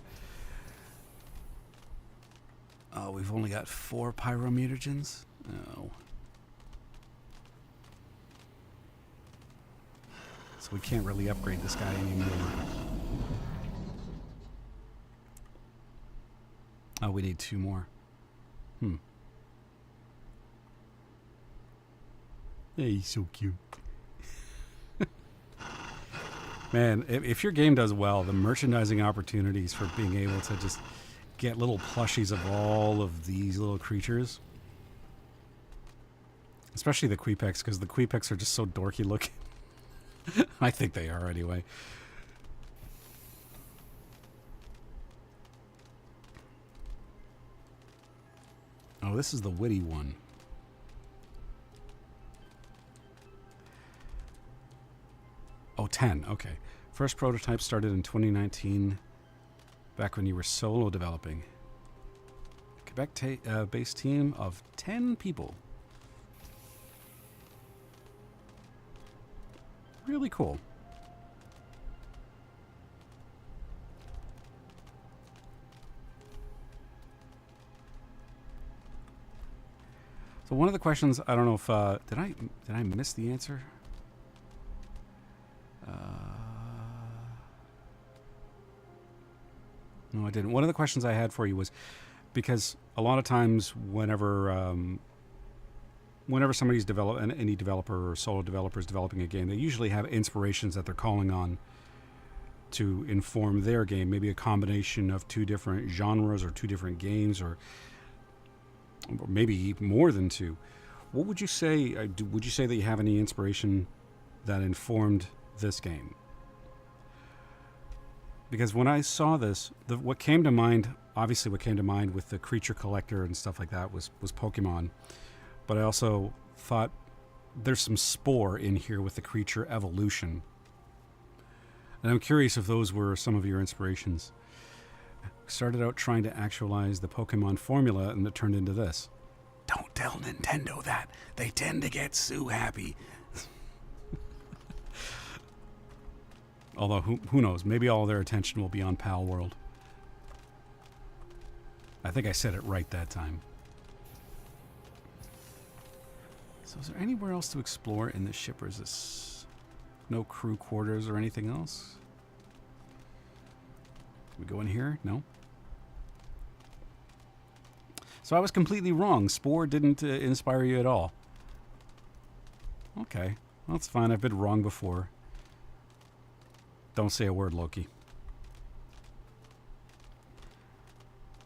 Oh, we've only got 4 pyromutagens? Oh. So we can't really upgrade this guy anymore. Oh, we need 2 more. Hey, he's so cute. Man, if your game does well, the merchandising opportunities for being able to just get little plushies of all of these little creatures. Especially the Queepex, because the Queepex are just so dorky looking. I think they are anyway. Oh, this is the witty one. Oh, 10. Okay. First prototype started in 2019, back when you were solo developing. Quebec-based team of 10 people. Really cool. So one of the questions, I don't know if did I miss the answer? No, I didn't. One of the questions I had for you was because a lot of times whenever somebody's an indie developer or solo developer is developing a game, they usually have inspirations that they're calling on to inform their game. Maybe a combination of 2 different genres or 2 different games, or maybe more than 2. What would you say? Would you say that you have any inspiration that informed this game? Because when I saw this, what came to mind with the creature collector and stuff like that was Pokemon. But I also thought there's some Spore in here with the creature evolution. And I'm curious if those were some of your inspirations. Started out trying to actualize the Pokemon formula, and it turned into this. Don't tell Nintendo that. They tend to get Sue happy. Although, who knows? Maybe all their attention will be on Pal World. I think I said it right that time. So is there anywhere else to explore in this ship, or is this no crew quarters or anything else? Can we go in here? No? So I was completely wrong. Spore didn't inspire you at all. Okay. Well, that's fine. I've been wrong before. Don't say a word, Loki.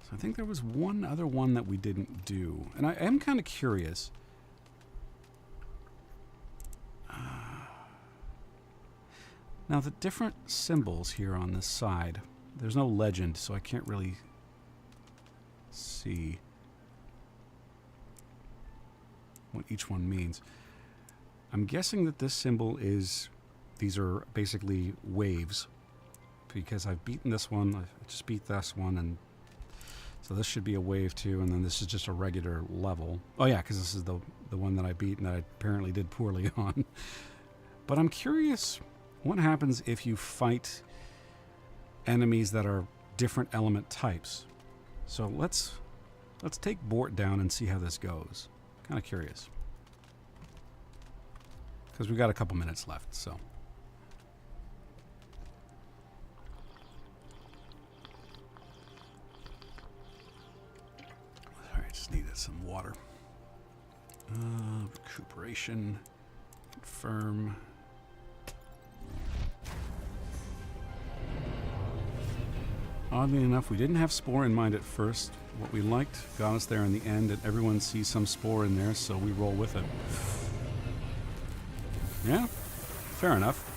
So I think there was one other one that we didn't do. And I am kind of curious. Now, the different symbols here on this side, there's no legend, so I can't really see what each one means. I'm guessing that this symbol is, these are basically waves, because I've beaten this one, I just beat this one, and so this should be a wave too, and then this is just a regular level. Oh yeah, because this is the one that I beat and that I apparently did poorly on. But I'm curious what happens if you fight enemies that are different element types. So let's take Bort down and see how this goes. Kind of curious. Because we've got a couple minutes left, so. Alright, just needed some water. Recuperation. Confirm. Oddly enough, we didn't have Spore in mind at first. What we liked got us there in the end, and everyone sees some Spore in there, so we roll with it. Yeah, fair enough.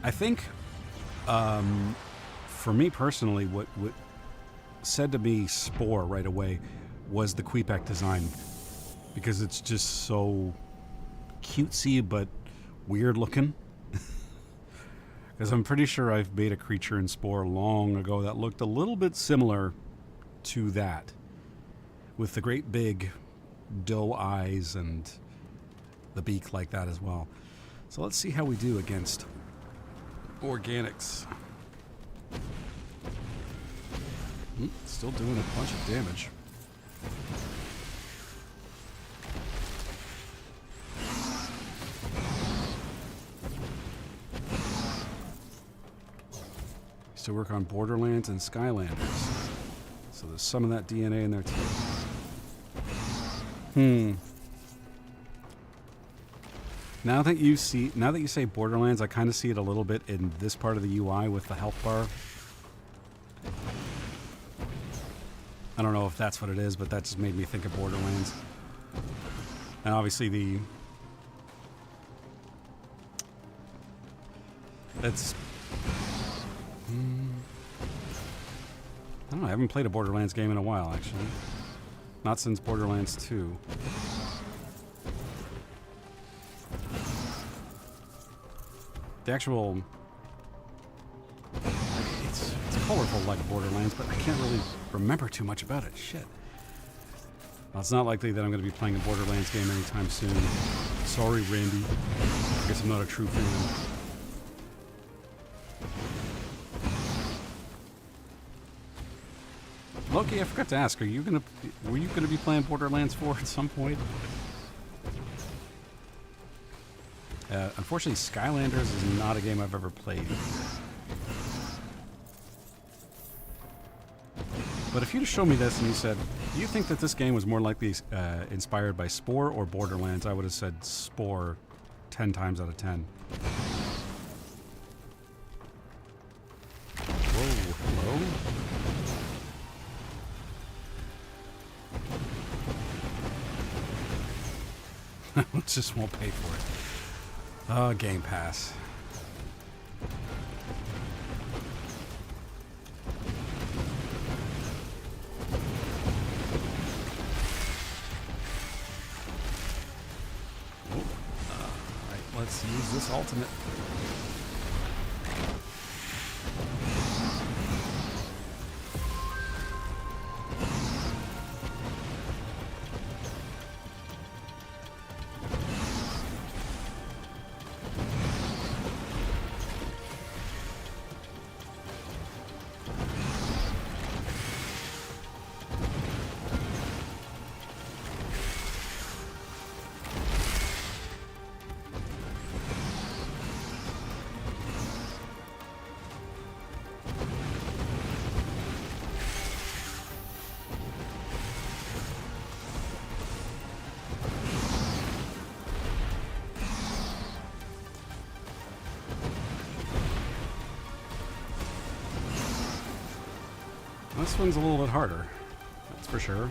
I think, for me personally, what said to me Spore right away was the Quebec design, because it's just so cutesy but weird looking. Because I'm pretty sure I've made a creature in Spore long ago that looked a little bit similar to that, with the great big doe eyes and the beak like that as well. So let's see how we do against organics. Still doing a bunch of damage. To work on Borderlands and Skylanders. So there's some of that DNA in there too. Now that you say Borderlands, I kind of see it a little bit in this part of the UI with the health bar. I don't know if that's what it is, but that just made me think of Borderlands. And obviously it's I don't know, I haven't played a Borderlands game in a while, actually. Not since Borderlands 2. The actual... It's colorful like Borderlands, but I can't really remember too much about it. Shit. Well, it's not likely that I'm going to be playing a Borderlands game anytime soon. Sorry, Randy. I guess I'm not a true fan. Loki, I forgot to ask, were you gonna be playing Borderlands 4 at some point? Unfortunately, Skylanders is not a game I've ever played. But if you'd have shown me this and you said, do you think that this game was more likely inspired by Spore or Borderlands, I would have said Spore 10 times out of 10. Whoa, hello? Just won't pay for it. Oh, Game Pass. Alright, let's use this ultimate. This one's a little bit harder, that's for sure.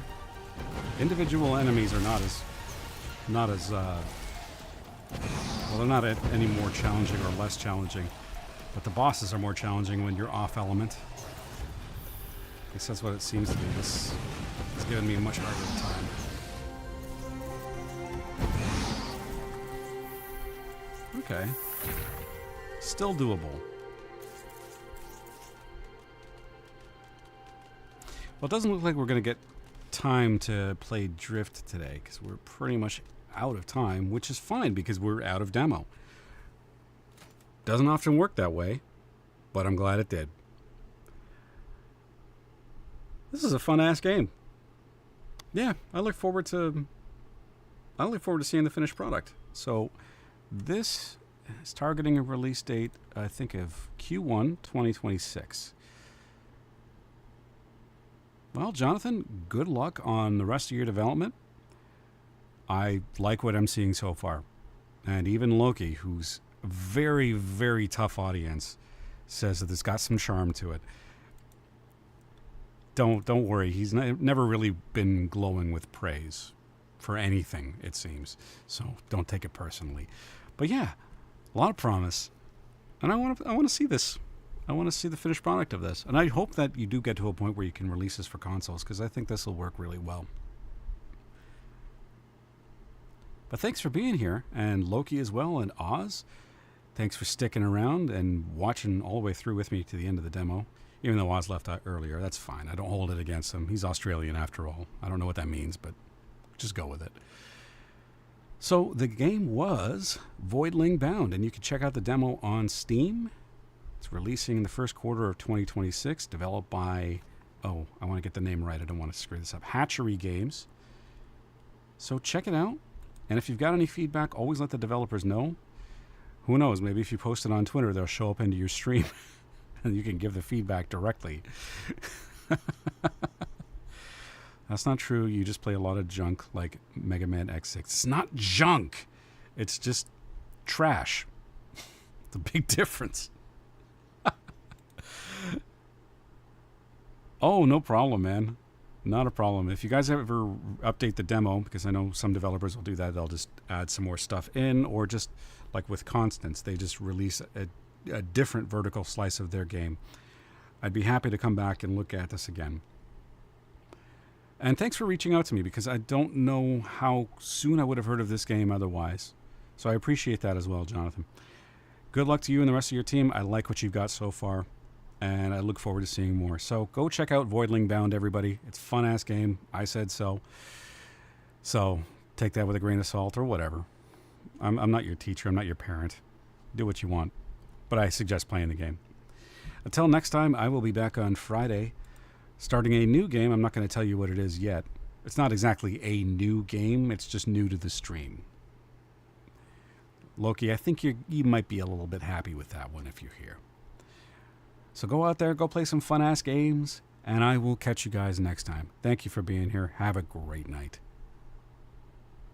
Individual enemies are not as well, they're not any more challenging or less challenging, but the bosses are more challenging when you're off element. At least that's what it seems to be. This is giving me a much harder time. Okay. Still doable. Well, it doesn't look like we're going to get time to play Drift today, because we're pretty much out of time, which is fine because we're out of demo. Doesn't often work that way, but I'm glad it did. This is a fun-ass game. Yeah, I look forward to seeing the finished product. So this is targeting a release date, I think, of Q1 2026. Well, Jonathan, good luck on the rest of your development. I like what I'm seeing so far. And even Loki, who's a very, very tough audience, says that it's got some charm to it. Don't worry. He's never really been glowing with praise for anything, it seems. So don't take it personally. But yeah, a lot of promise. And I want to see this. I want to see the finished product of this. And I hope that you do get to a point where you can release this for consoles, because I think this will work really well. But thanks for being here, and Loki as well, and Oz. Thanks for sticking around and watching all the way through with me to the end of the demo. Even though Oz left out earlier, that's fine. I don't hold it against him. He's Australian after all. I don't know what that means, but just go with it. So the game was Voidling Bound, and you can check out the demo on Steam. It's releasing in the first quarter of 2026, developed by, I want to get the name right. I don't want to screw this up. Hatchery Games. So check it out. And if you've got any feedback, always let the developers know. Who knows? Maybe if you post it on Twitter, they'll show up into your stream. And you can give the feedback directly. That's not true. You just play a lot of junk like Mega Man X6. It's not junk. It's just trash. It's a big difference. Oh, no problem, man. Not a problem. If you guys ever update the demo, because I know some developers will do that, they'll just add some more stuff in, or just like with Constance, they just release a different vertical slice of their game. I'd be happy to come back and look at this again. And thanks for reaching out to me, because I don't know how soon I would have heard of this game otherwise. So I appreciate that as well, Jonathan. Good luck to you and the rest of your team. I like what you've got so far, and I look forward to seeing more. So go check out Voidling Bound, everybody. It's a fun-ass game. I said so. So take that with a grain of salt or whatever. I'm not your teacher. I'm not your parent. Do what you want. But I suggest playing the game. Until next time, I will be back on Friday, starting a new game. I'm not going to tell you what it is yet. It's not exactly a new game. It's just new to the stream. Loki, I think you might be a little bit happy with that one if you're here. So go out there, go play some fun-ass games, and I will catch you guys next time. Thank you for being here. Have a great night.